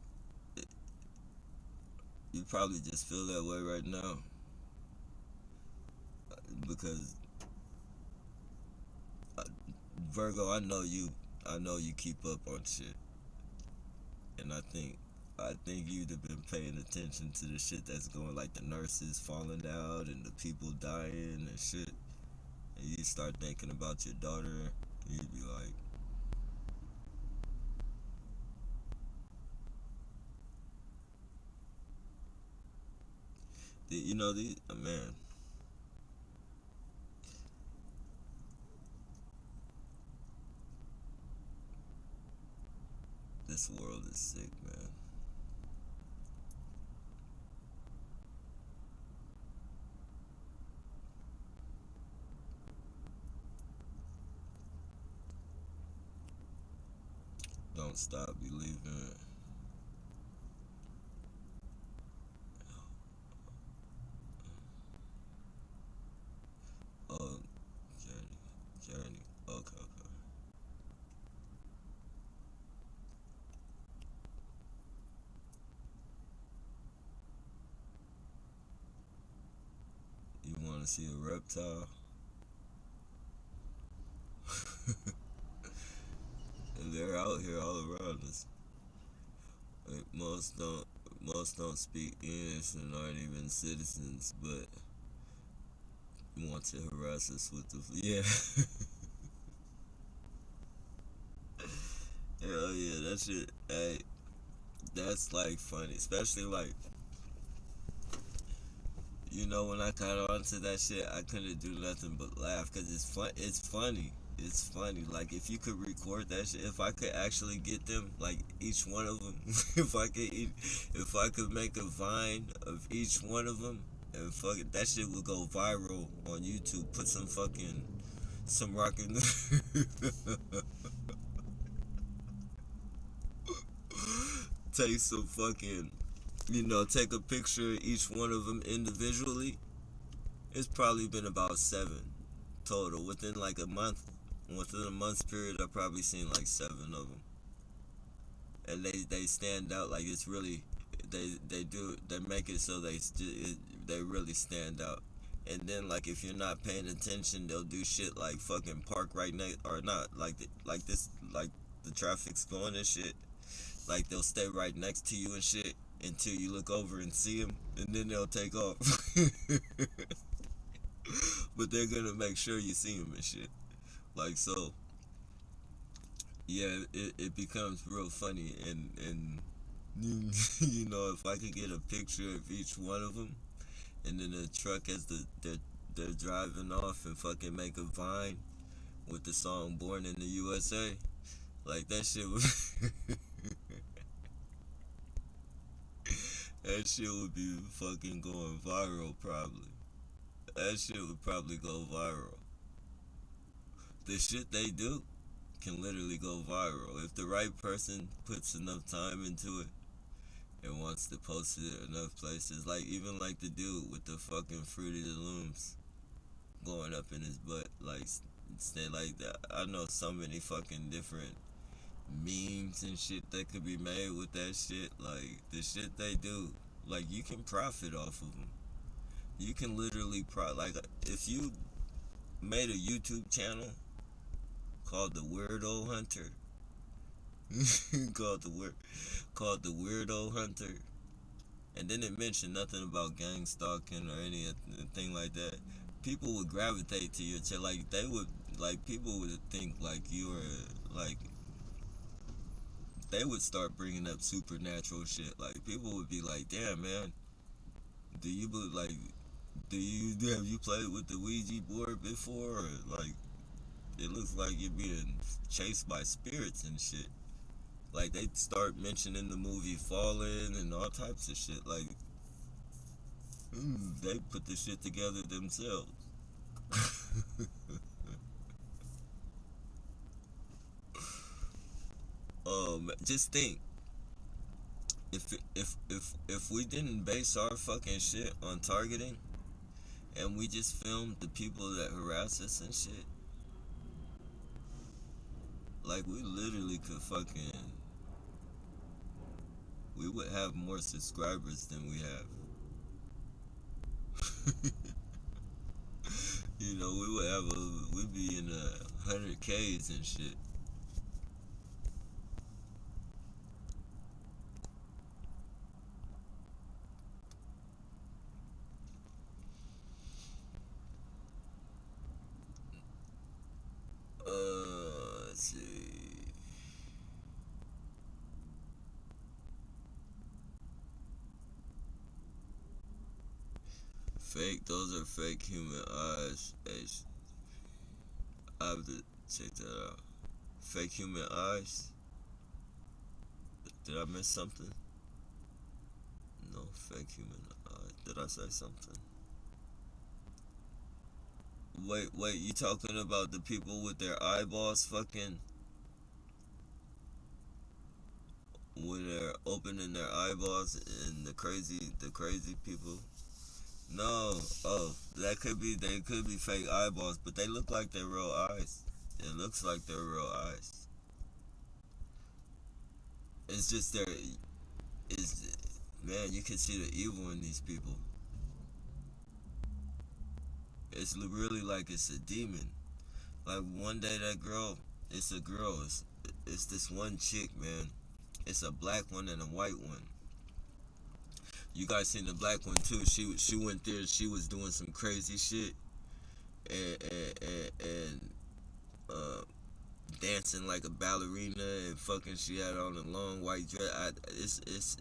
you probably just feel that way right now because Virgo, I know you. I know you keep up on shit, and I think you'd have been paying attention to the shit that's going, like the nurses falling out and the people dying and shit. And you start thinking about your daughter, you'd be like, these man, this world is sick, man. Don't stop believing. Oh, journey. Okay, okay. You want to see a reptile? And they're out here all around us. Like, most don't. most don't speak English and aren't even citizens, but want to harass us with the yeah. Hell yeah, that shit. Hey, that's like funny, especially like when I caught on to that shit, I couldn't do nothing but laugh because it's fun. It's funny. It's funny. Like if you could record that shit, if I could actually get them, like each one of them, if I could make a vine of each one of them, and fuck it, that shit would go viral on YouTube. Put some rockin', take some fucking, take a picture of each one of them individually. It's probably been about 7 total within like a month. Within a month's period, I've probably seen like 7 of them, and they stand out. Like it's really, they make it so they really stand out. And then like if you're not paying attention, they'll do shit like fucking park right next or not like this like the traffic's going and shit. Like they'll stay right next to you and shit until you look over and see them, and then they'll take off. But they're gonna make sure you see them and shit. Like so, yeah, it becomes real funny and if I could get a picture of each one of them, and then the truck as they're driving off and fucking make a vine with the song "Born in the USA," like that shit would that shit would be fucking going viral probably. That shit would probably go viral. The shit they do can literally go viral if the right person puts enough time into it and wants to post it in enough places. Like even like the dude with the fucking Fruity the Looms going up in his butt. Like stay like that. I know so many fucking different memes and shit that could be made with that shit. Like the shit they do, like you can profit off of them. You can literally like if you made a YouTube channel called the Weirdo Hunter, called the weird, called the Weirdo Hunter, and then it mentioned nothing about gang stalking or anything like that. People would gravitate to your channel, like they would, like people would think like you were like they would start bringing up supernatural shit. Like people would be like, "Damn man, do you like do you have you played with the Ouija board before?" Or like it looks like you're being chased by spirits and shit. Like they start mentioning the movie Fallen and all types of shit. Like they put the shit together themselves. Just think if we didn't base our fucking shit on targeting and we just filmed the people that harass us and shit, like we literally could fucking we would have more subscribers than we have. We would have we'd be in 100Ks and shit. Let's see. Fake, those are fake human eyes. I have to check that out. Fake human eyes? Did I miss something? No, fake human eyes. Did I say something? Wait, you talking about the people with their eyeballs fucking when they're opening their eyeballs and the crazy people? No, oh, they could be fake eyeballs, but they look like they're real eyes. It looks like they're real eyes. It's just is man, you can see the evil in these people. It's really like it's a demon. Like one day that girl, it's a girl. It's this one chick, man. It's a black one and a white one. You guys seen the black one too. She went there. She was doing some crazy shit and dancing like a ballerina and fucking. She had on a long white dress.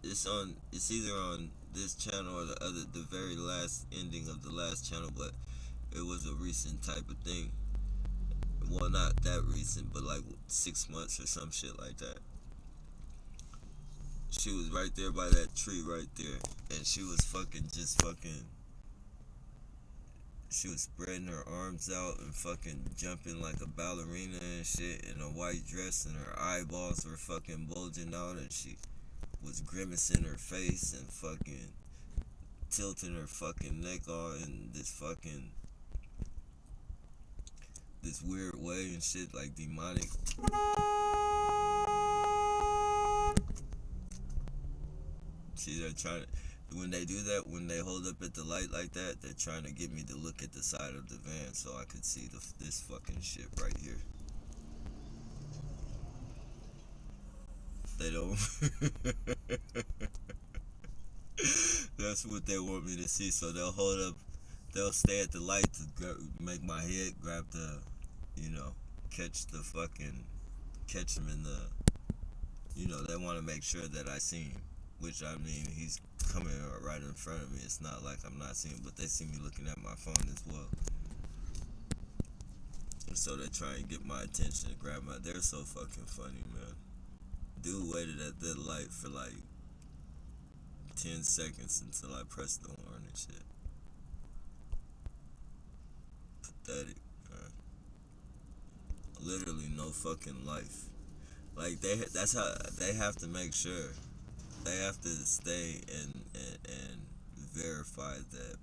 It's on. It's either on this channel or the other, the very last ending of the last channel. But it was a recent type of thing. Well, not that recent, but like 6 months or some shit like that. She was right there by that tree right there, and she was fucking just fucking. She was spreading her arms out and fucking jumping like a ballerina and shit in a white dress, and her eyeballs were fucking bulging out, and she was grimacing her face and fucking tilting her fucking neck off in this weird way and shit, like demonic. See, they're trying to, when they do that, when they hold up at the light like that, they're trying to get me to look at the side of the van so I could see this fucking shit right here. They don't. That's what they want me to see. So they'll hold up, they'll stay at the light to make my head grab the, catch the fucking, catch him in the, they want to make sure that I see him. Which, I mean, he's coming right in front of me. It's not like I'm not seeing him, but they see me looking at my phone as well. And so they try and get my attention and grab my. They're so fucking funny, man. Dude waited at that light for like 10 seconds until I pressed the horn and shit. Pathetic, man. Literally no fucking life. Like that's how they have to make sure. They have to stay and verify that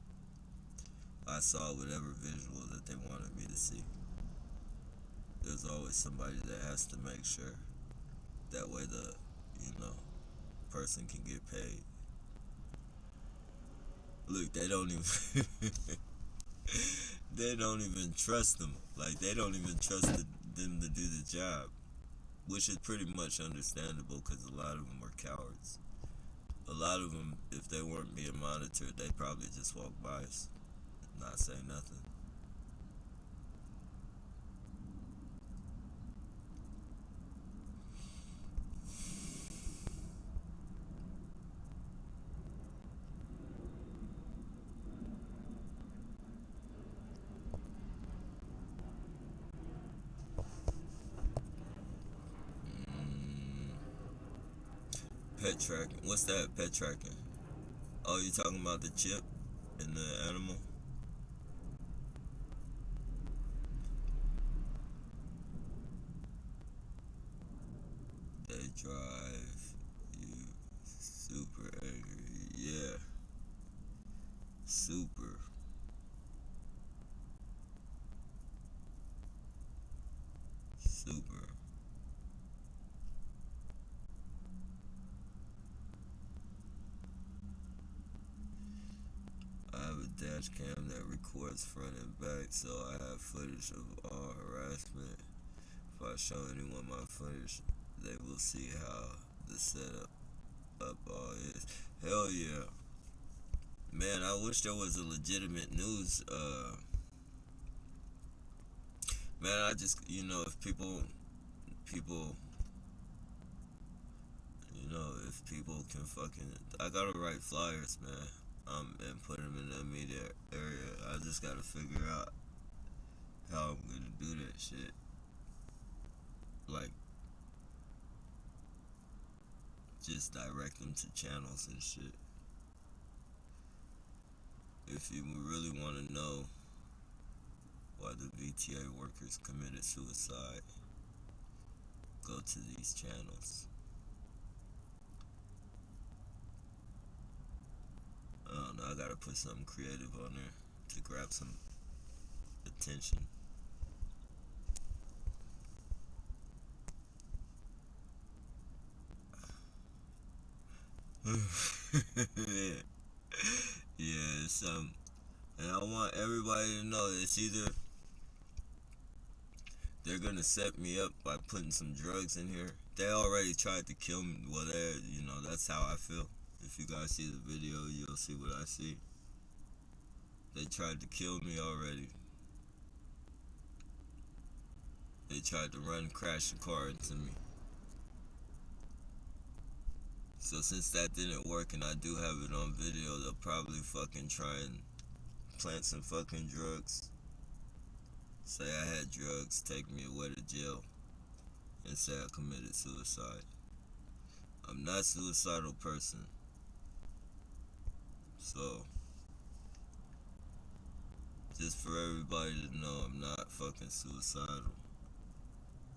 I saw whatever visual that they wanted me to see. There's always somebody that has to make sure. That way the, person can get paid. Look, they don't even they don't even trust them. Like, they don't even trust them to do the job, which is pretty much understandable because a lot of them are cowards. A lot of them, if they weren't being monitored, they'd probably just walk by us, not say nothing. Pet tracking. What's that? Pet tracking. Oh, you talking about the chip in the animal? They drive you super angry. Yeah. Super. Super. I have a dash cam that records front and back, so I have footage of all harassment. If I show anyone my footage, they will see how the setup up all is. Hell yeah. Man, I wish there was a legitimate news. Man, I just, if people, if people can fucking, I gotta write flyers, man. And put them in the media area. I just gotta figure out how I'm gonna do that shit. Like, just direct them to channels and shit. If you really want to know why the VTA workers committed suicide, go to these channels. I don't know, I gotta put something creative on there to grab some attention. Yeah, it's and I want everybody to know it's either they're gonna set me up by putting some drugs in here. They already tried to kill me. Well, that's how I feel. If you guys see the video, you'll see what I see. They tried to kill me already. They tried to crash a car into me. So since that didn't work and I do have it on video, they'll probably fucking try and plant some fucking drugs. Say I had drugs, take me away to jail, and say I committed suicide. I'm not a suicidal person. So, just for everybody to know, I'm not fucking suicidal.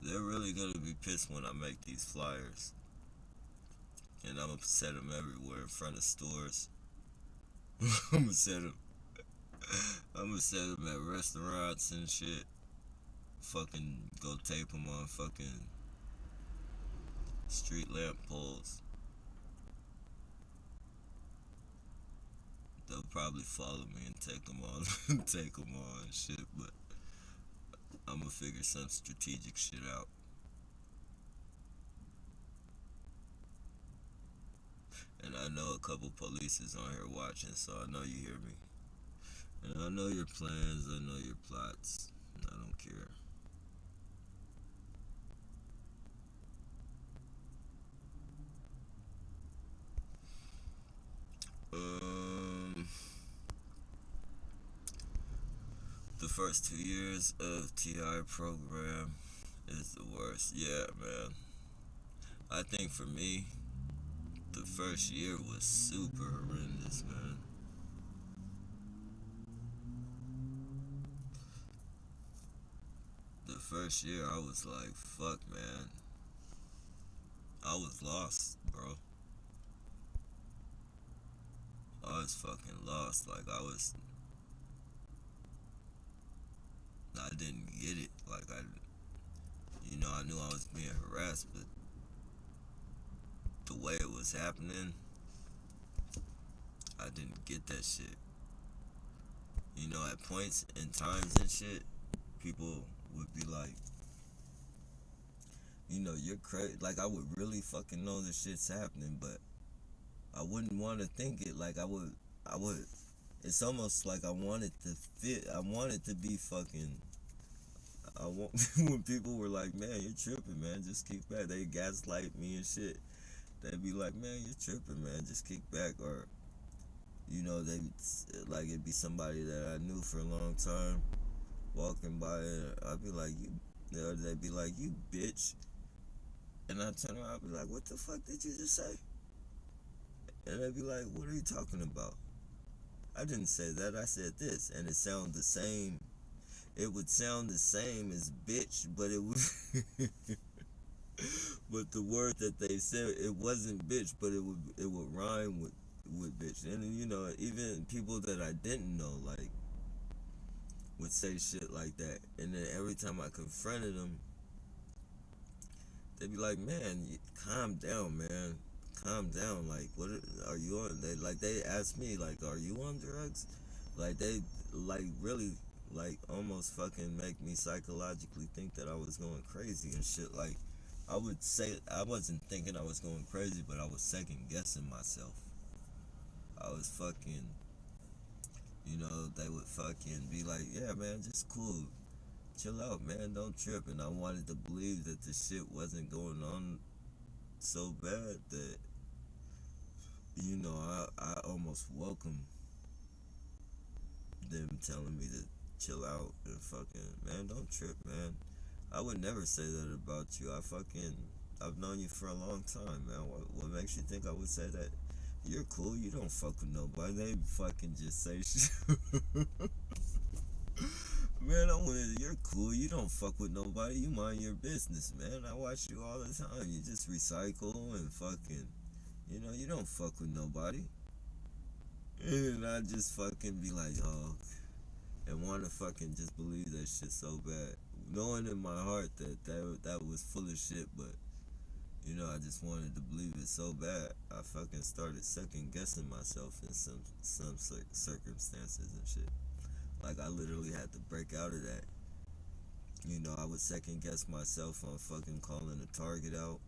They're really gonna be pissed when I make these flyers. And I'm gonna set them everywhere in front of stores. I'm gonna set them at restaurants and shit. Fucking go tape them on fucking street lamp poles. They'll probably follow me and take them all and shit, but I'm gonna figure some strategic shit out. And I know a couple police is on here watching, so I know you hear me. And I know your plans, I know your plots, and I don't care. The first 2 years of TI program is the worst. Yeah, man. I think for me, the first year was super horrendous, man. The first year, I was like, fuck, man. I was lost, bro. I was fucking lost. Like, I didn't get it. Like, I knew I was being harassed, but the way it was happening, I didn't get that shit. At points and times and shit, people would be like, you're crazy. Like, I would really fucking know this shit's happening, but I wouldn't want to think it. Like, I would, it's almost like I wanted to be fucking, when people were like, man, you're tripping, man, just kick back. They gaslight me and shit. They'd be like, man, you're tripping, man, just kick back. Or, it'd be somebody that I knew for a long time walking by, and I'd be like, they'd be like, you bitch. And I'd turn around, I'd be like, what the fuck did you just say? And they'd be like, what are you talking about? I didn't say that, I said this. And it sounded the same. It would sound the same as bitch, but it would but the word that they said, it wasn't bitch, but it would rhyme with bitch. And even people that I didn't know, like, would say shit like that. And then every time I confronted them, they'd be like, man, calm down, man. Calm down. Like, what are you on? They asked me, like, are you on drugs? Like, they, like, really, like, almost fucking make me psychologically think that I was going crazy and shit. Like, I would say, I wasn't thinking I was going crazy, but I was second guessing myself. I was fucking, they would fucking be like, yeah, man, just cool. Chill out, man, don't trip. And I wanted to believe that the shit wasn't going on so bad that, I almost welcomed them telling me to chill out and fucking, man, don't trip, man. I would never say that about you. I've known you for a long time, man. What makes you think I would say that? You're cool, you don't fuck with nobody. They fucking just say shit. Man, you're cool, you don't fuck with nobody. You mind your business, man. I watch you all the time. You just recycle and fucking, you don't fuck with nobody. And I just fucking be like, oh, and want to fucking just believe that shit so bad, knowing in my heart that was full of shit, but I just wanted to believe it so bad. I fucking started second guessing myself in some circumstances and shit. Like, I literally had to break out of that. I would second guess myself on fucking calling a target out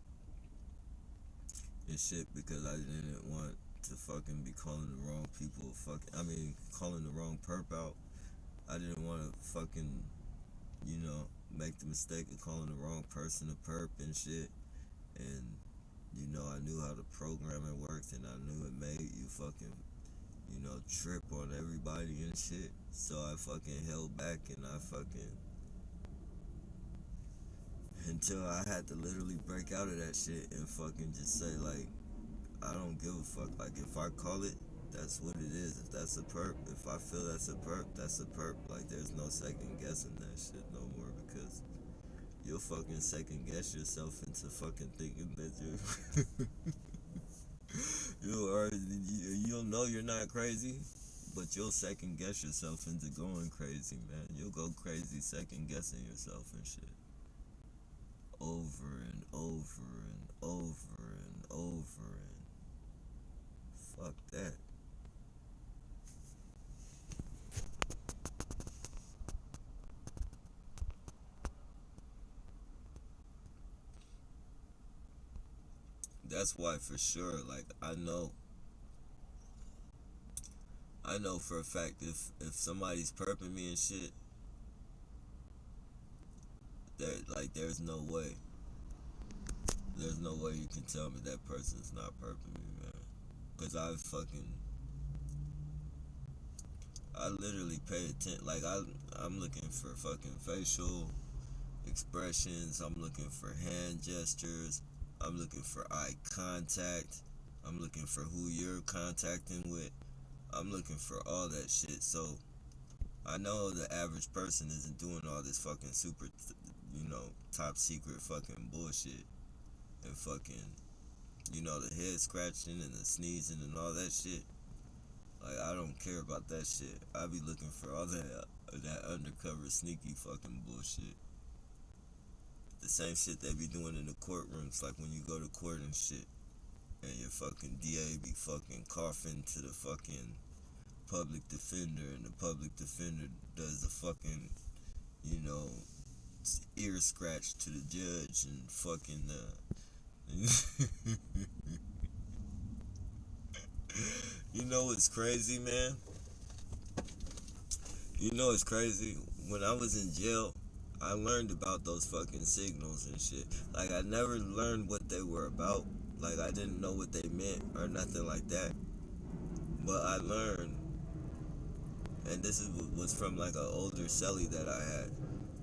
and shit, because I didn't want to fucking be calling the wrong people calling the wrong perp out. I didn't want to fucking, make the mistake of calling the wrong person a perp and shit. And, I knew how the programming worked, and I knew it made you fucking, trip on everybody and shit. So I fucking held back, and I fucking, until I had to literally break out of that shit and fucking just say, like, I don't give a fuck. Like, if I call it, that's what it is. If that's a perp, if I feel that's a perp, that's a perp. Like, there's no second guessing that shit no more, because you'll fucking second guess yourself into fucking thinking that you'll know you're not crazy, but you'll second guess yourself into going crazy, man. You'll go crazy second guessing yourself and shit. Over and over and over and over and fuck that. That's why for sure, like, I know for a fact if somebody's perping me and shit, there's no way. There's no way you can tell me that person's not perping me, man. Cause I literally pay attention. Like, I'm looking for fucking facial expressions. I'm looking for hand gestures. I'm looking for eye contact. I'm looking for who you're contacting with. I'm looking for all that shit. So I know the average person isn't doing all this fucking super, top secret fucking bullshit and fucking, the head scratching and the sneezing and all that shit. Like, I don't care about that shit. I be looking for all that undercover sneaky fucking bullshit. The same shit they be doing in the courtrooms, like when you go to court and shit, and your fucking DA be fucking coughing to the fucking public defender, and the public defender does the fucking, ear scratch to the judge, and fucking, you know what's crazy, man? You know what's crazy? When I was in jail, I learned about those fucking signals and shit. Like, I never learned what they were about. Like, I didn't know what they meant or nothing like that. But I learned, and this was from like an older cellie that I had,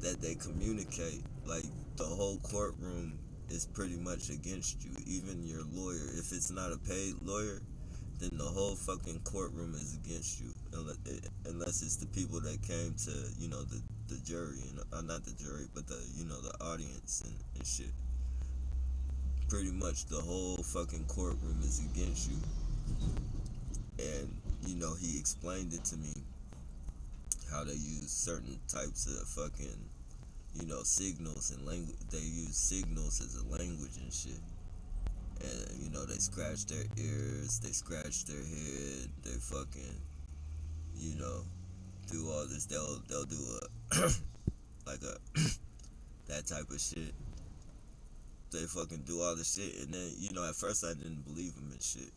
that they communicate. Like, the whole courtroom is pretty much against you. Even your lawyer. If it's not a paid lawyer, then the whole fucking courtroom is against you. Unless it's the people that came to, the jury, not the jury, but the audience and shit. Pretty much the whole fucking courtroom is against you. And, he explained it to me, how they use certain types of fucking, signals and language. They use signals as a language and shit. And, they scratch their ears, they scratch their head, they fucking, do all this. They'll do that type of shit. They fucking do all this shit, and then, at first I didn't believe them and shit.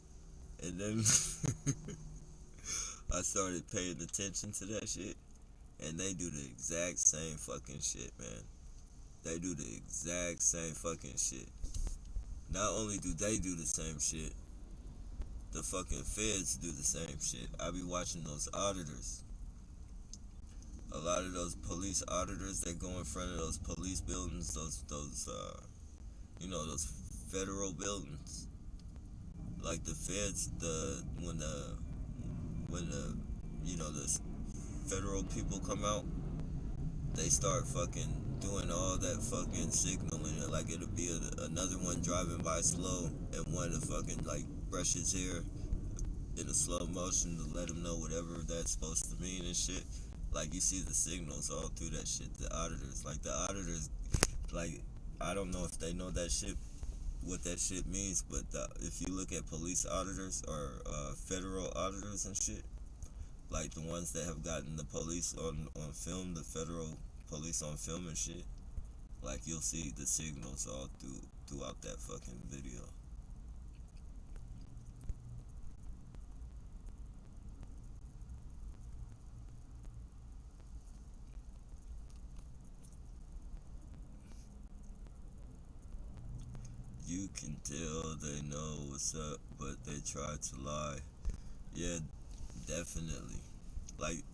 And then I started paying attention to that shit, and they do the exact same fucking shit, man. They do the exact same fucking shit. Not only do they do the same shit, the fucking feds do the same shit. I be watching those auditors. A lot of those police auditors, they go in front of those police buildings, those federal buildings. Like the feds, when the federal people come out, they start fucking doing all that fucking signaling. Like, it'll be another one driving by slow, and one to fucking like brush his hair in a slow motion to let him know whatever that's supposed to mean and shit. Like, you see the signals all through that shit. The auditors, like, I don't know if they know that shit, what that shit means, but if you look at police auditors or federal auditors and shit, like the ones that have gotten the police on film, the federal police on film and shit, like, you'll see the signals all throughout that fucking video. You can tell they know what's up, but they try to lie. Yeah, definitely. Like,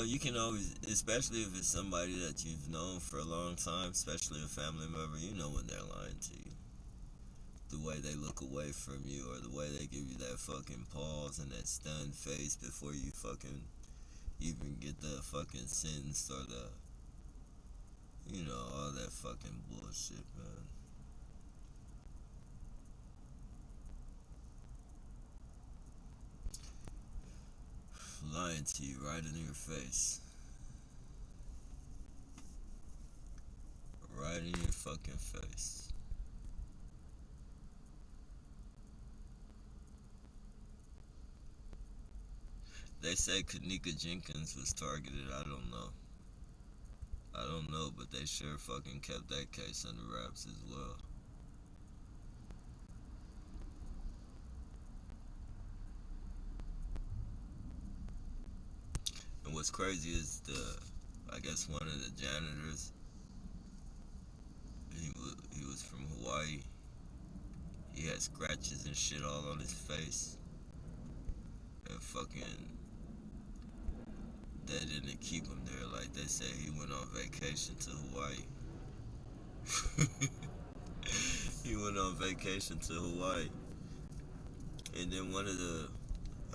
you can always, especially if it's somebody that you've known for a long time, especially a family member, you know when they're lying to you. The way they look away from you, or the way they give you that fucking pause and that stunned face before you fucking even get the fucking sentence, or all that fucking bullshit, man. Lying to you right in your face. Right in your fucking face. They say Kanika Jenkins was targeted. I don't know, but they sure fucking kept that case under wraps as well. And what's crazy is I guess one of the janitors, he was from Hawaii. He had scratches and shit all on his face. And fucking, they didn't keep him there. Like, they say he went on vacation to Hawaii. He went on vacation to Hawaii. And then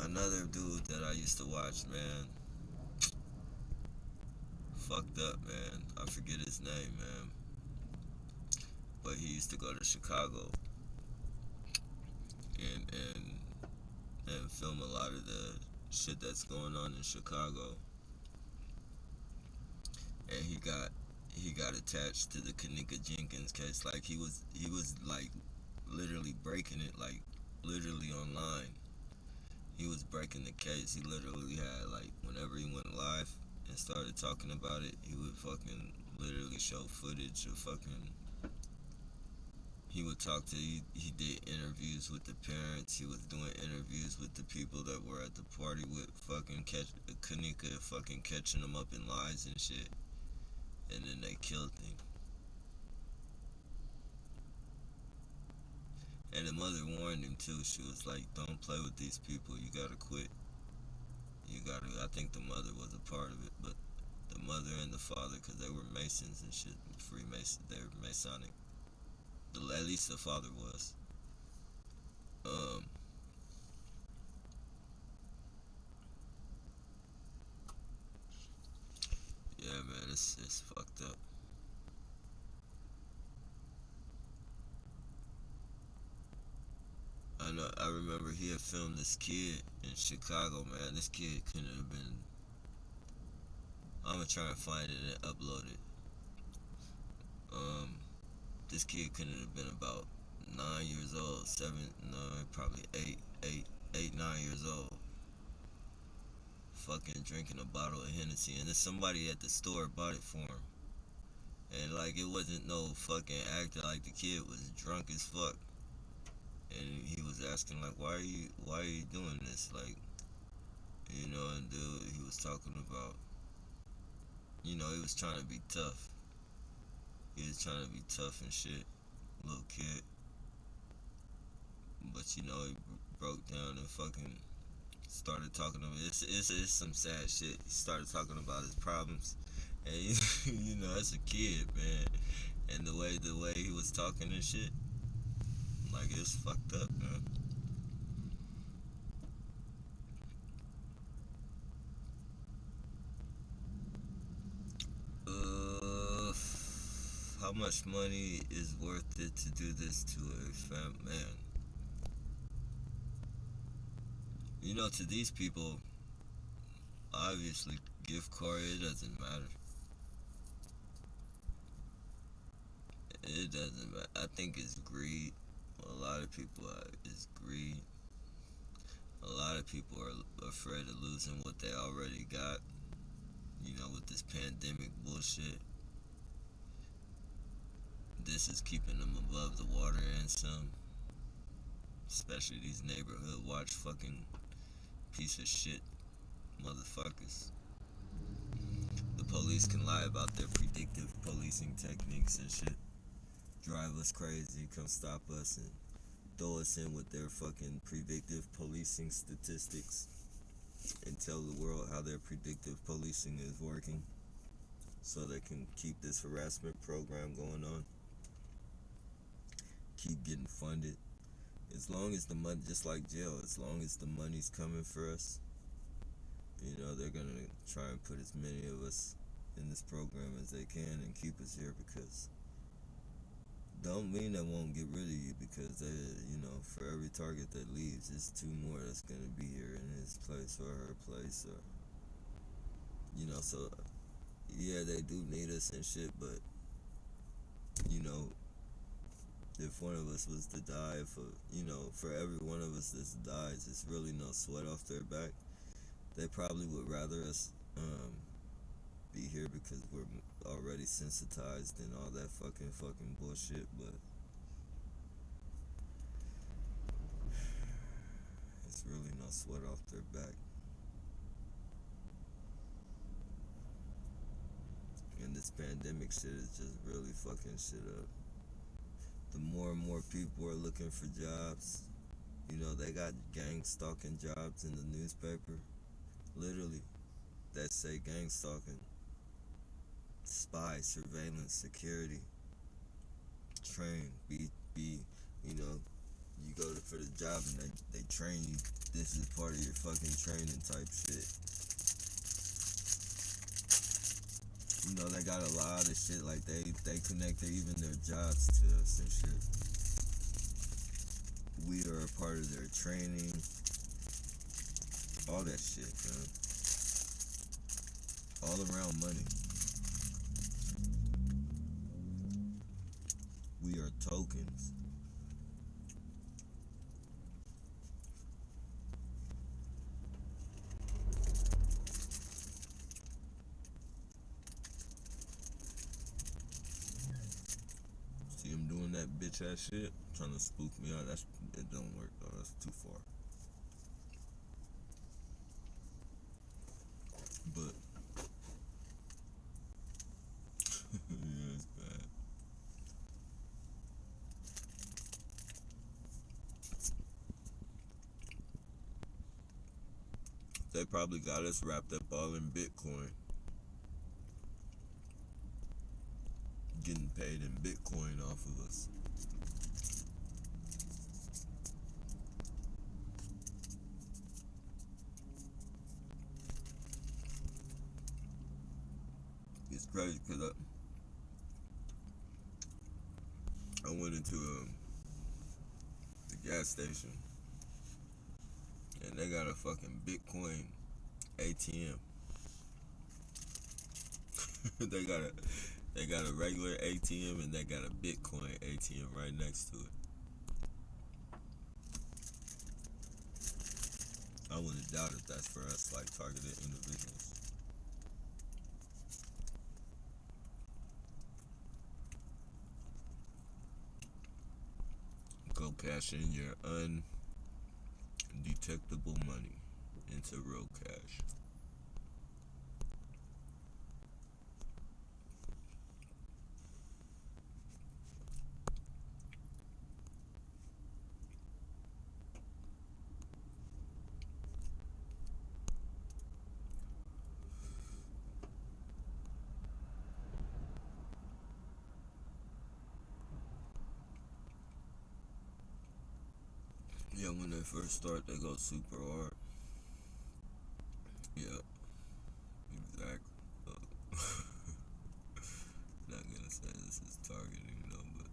another dude that I used to watch, man, fucked up, man. I forget his name, man. But he used to go to Chicago and film a lot of the shit that's going on in Chicago. And he got attached to the Kanika Jenkins case. Like, he was like literally breaking it, like literally online. He was breaking the case. He literally had, like, whenever he went live and started talking about it, he would fucking literally show footage of fucking. He would talk to. He did interviews with the parents. He was doing interviews with the people that were at the party with fucking Kanika, fucking catching him up in lies and shit. And then they killed him. And the mother warned him too. She was like, "Don't play with these people. You gotta quit. You gotta." I think the mother was a part of it, but the mother and the father, because they were Masons and shit, Freemasons. They were Masonic. At least the father was. Um, yeah, man, it's fucked up. I know. I remember he had filmed this kid in Chicago, man. This kid couldn't have been. I'm gonna try and find it and upload it. Um, this kid couldn't have been about 9 years old, seven, no, probably 9 years old. Fucking drinking a bottle of Hennessy, and then somebody at the store bought it for him. And like, it wasn't no fucking actor. Like, the kid was drunk as fuck, and he was asking like, why are you doing this? Like, and dude, he was talking about, he was trying to be tough. He was trying to be tough and shit, little kid. But he broke down and fucking started talking about it's some sad shit. He started talking about his problems, and as a kid, man, and the way he was talking and shit, like, it's fucked up, man. Uh, how much money is worth it to do this to a man? To these people, obviously, gift card, it doesn't matter. It doesn't matter. I think it's greed. A lot of people is greed. A lot of people are afraid of losing what they already got. With this pandemic bullshit, this is keeping them above the water and some. Especially these neighborhood watch fucking piece of shit motherfuckers. The police can lie about their predictive policing techniques and shit. Drive us crazy, come stop us and throw us in with their fucking predictive policing statistics and tell the world how their predictive policing is working so they can keep this harassment program going on, keep getting funded. As long as the money, just like jail, as long as the money's coming for us, you know, they're gonna try and put as many of us in this program as they can and keep us here, because don't mean they won't get rid of you, because they, you know, for every target that leaves, there's two more that's gonna be here in his place or her place, or, you know, so yeah, they do need us and shit, but, you know, if one of us was to die, if you know, for every one of us that dies, it's really no sweat off their back. They probably would rather us be here because we're already sensitized and all that fucking bullshit, but it's really no sweat off their back. And this pandemic shit is just really fucking shit up. The more and more people are looking for jobs, you know, they got gang stalking jobs in the newspaper, literally, that say gang stalking, spy, surveillance, security, train, be, you know, you go for the job and they train you, this is part of your fucking training type shit. You know, they got a lot of shit, like they connect even their jobs to us and shit. We are a part of their training, all that shit, man. All around money. We are tokens. See him doing that bitch ass shit, trying to spook me out. It don't work though. That's too far. But yeah, it's bad. They probably got us wrapped up all in Bitcoin, getting paid in Bitcoin off of us. It's crazy because I went into the gas station and they got a fucking Bitcoin ATM. they got a regular ATM and they got a Bitcoin ATM right next to it. I wouldn't doubt if that's for us, like targeted individuals. Go cash in your undetectable money into real cash. Yeah, when they first start, they go super hard. Yeah, exactly. Not gonna say this is targeting, though, but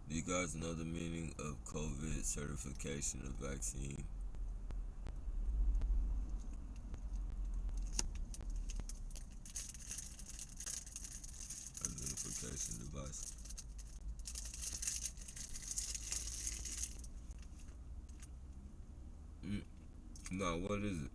do you guys know the meaning of COVID certification of vaccine? Identification device. No, what is it?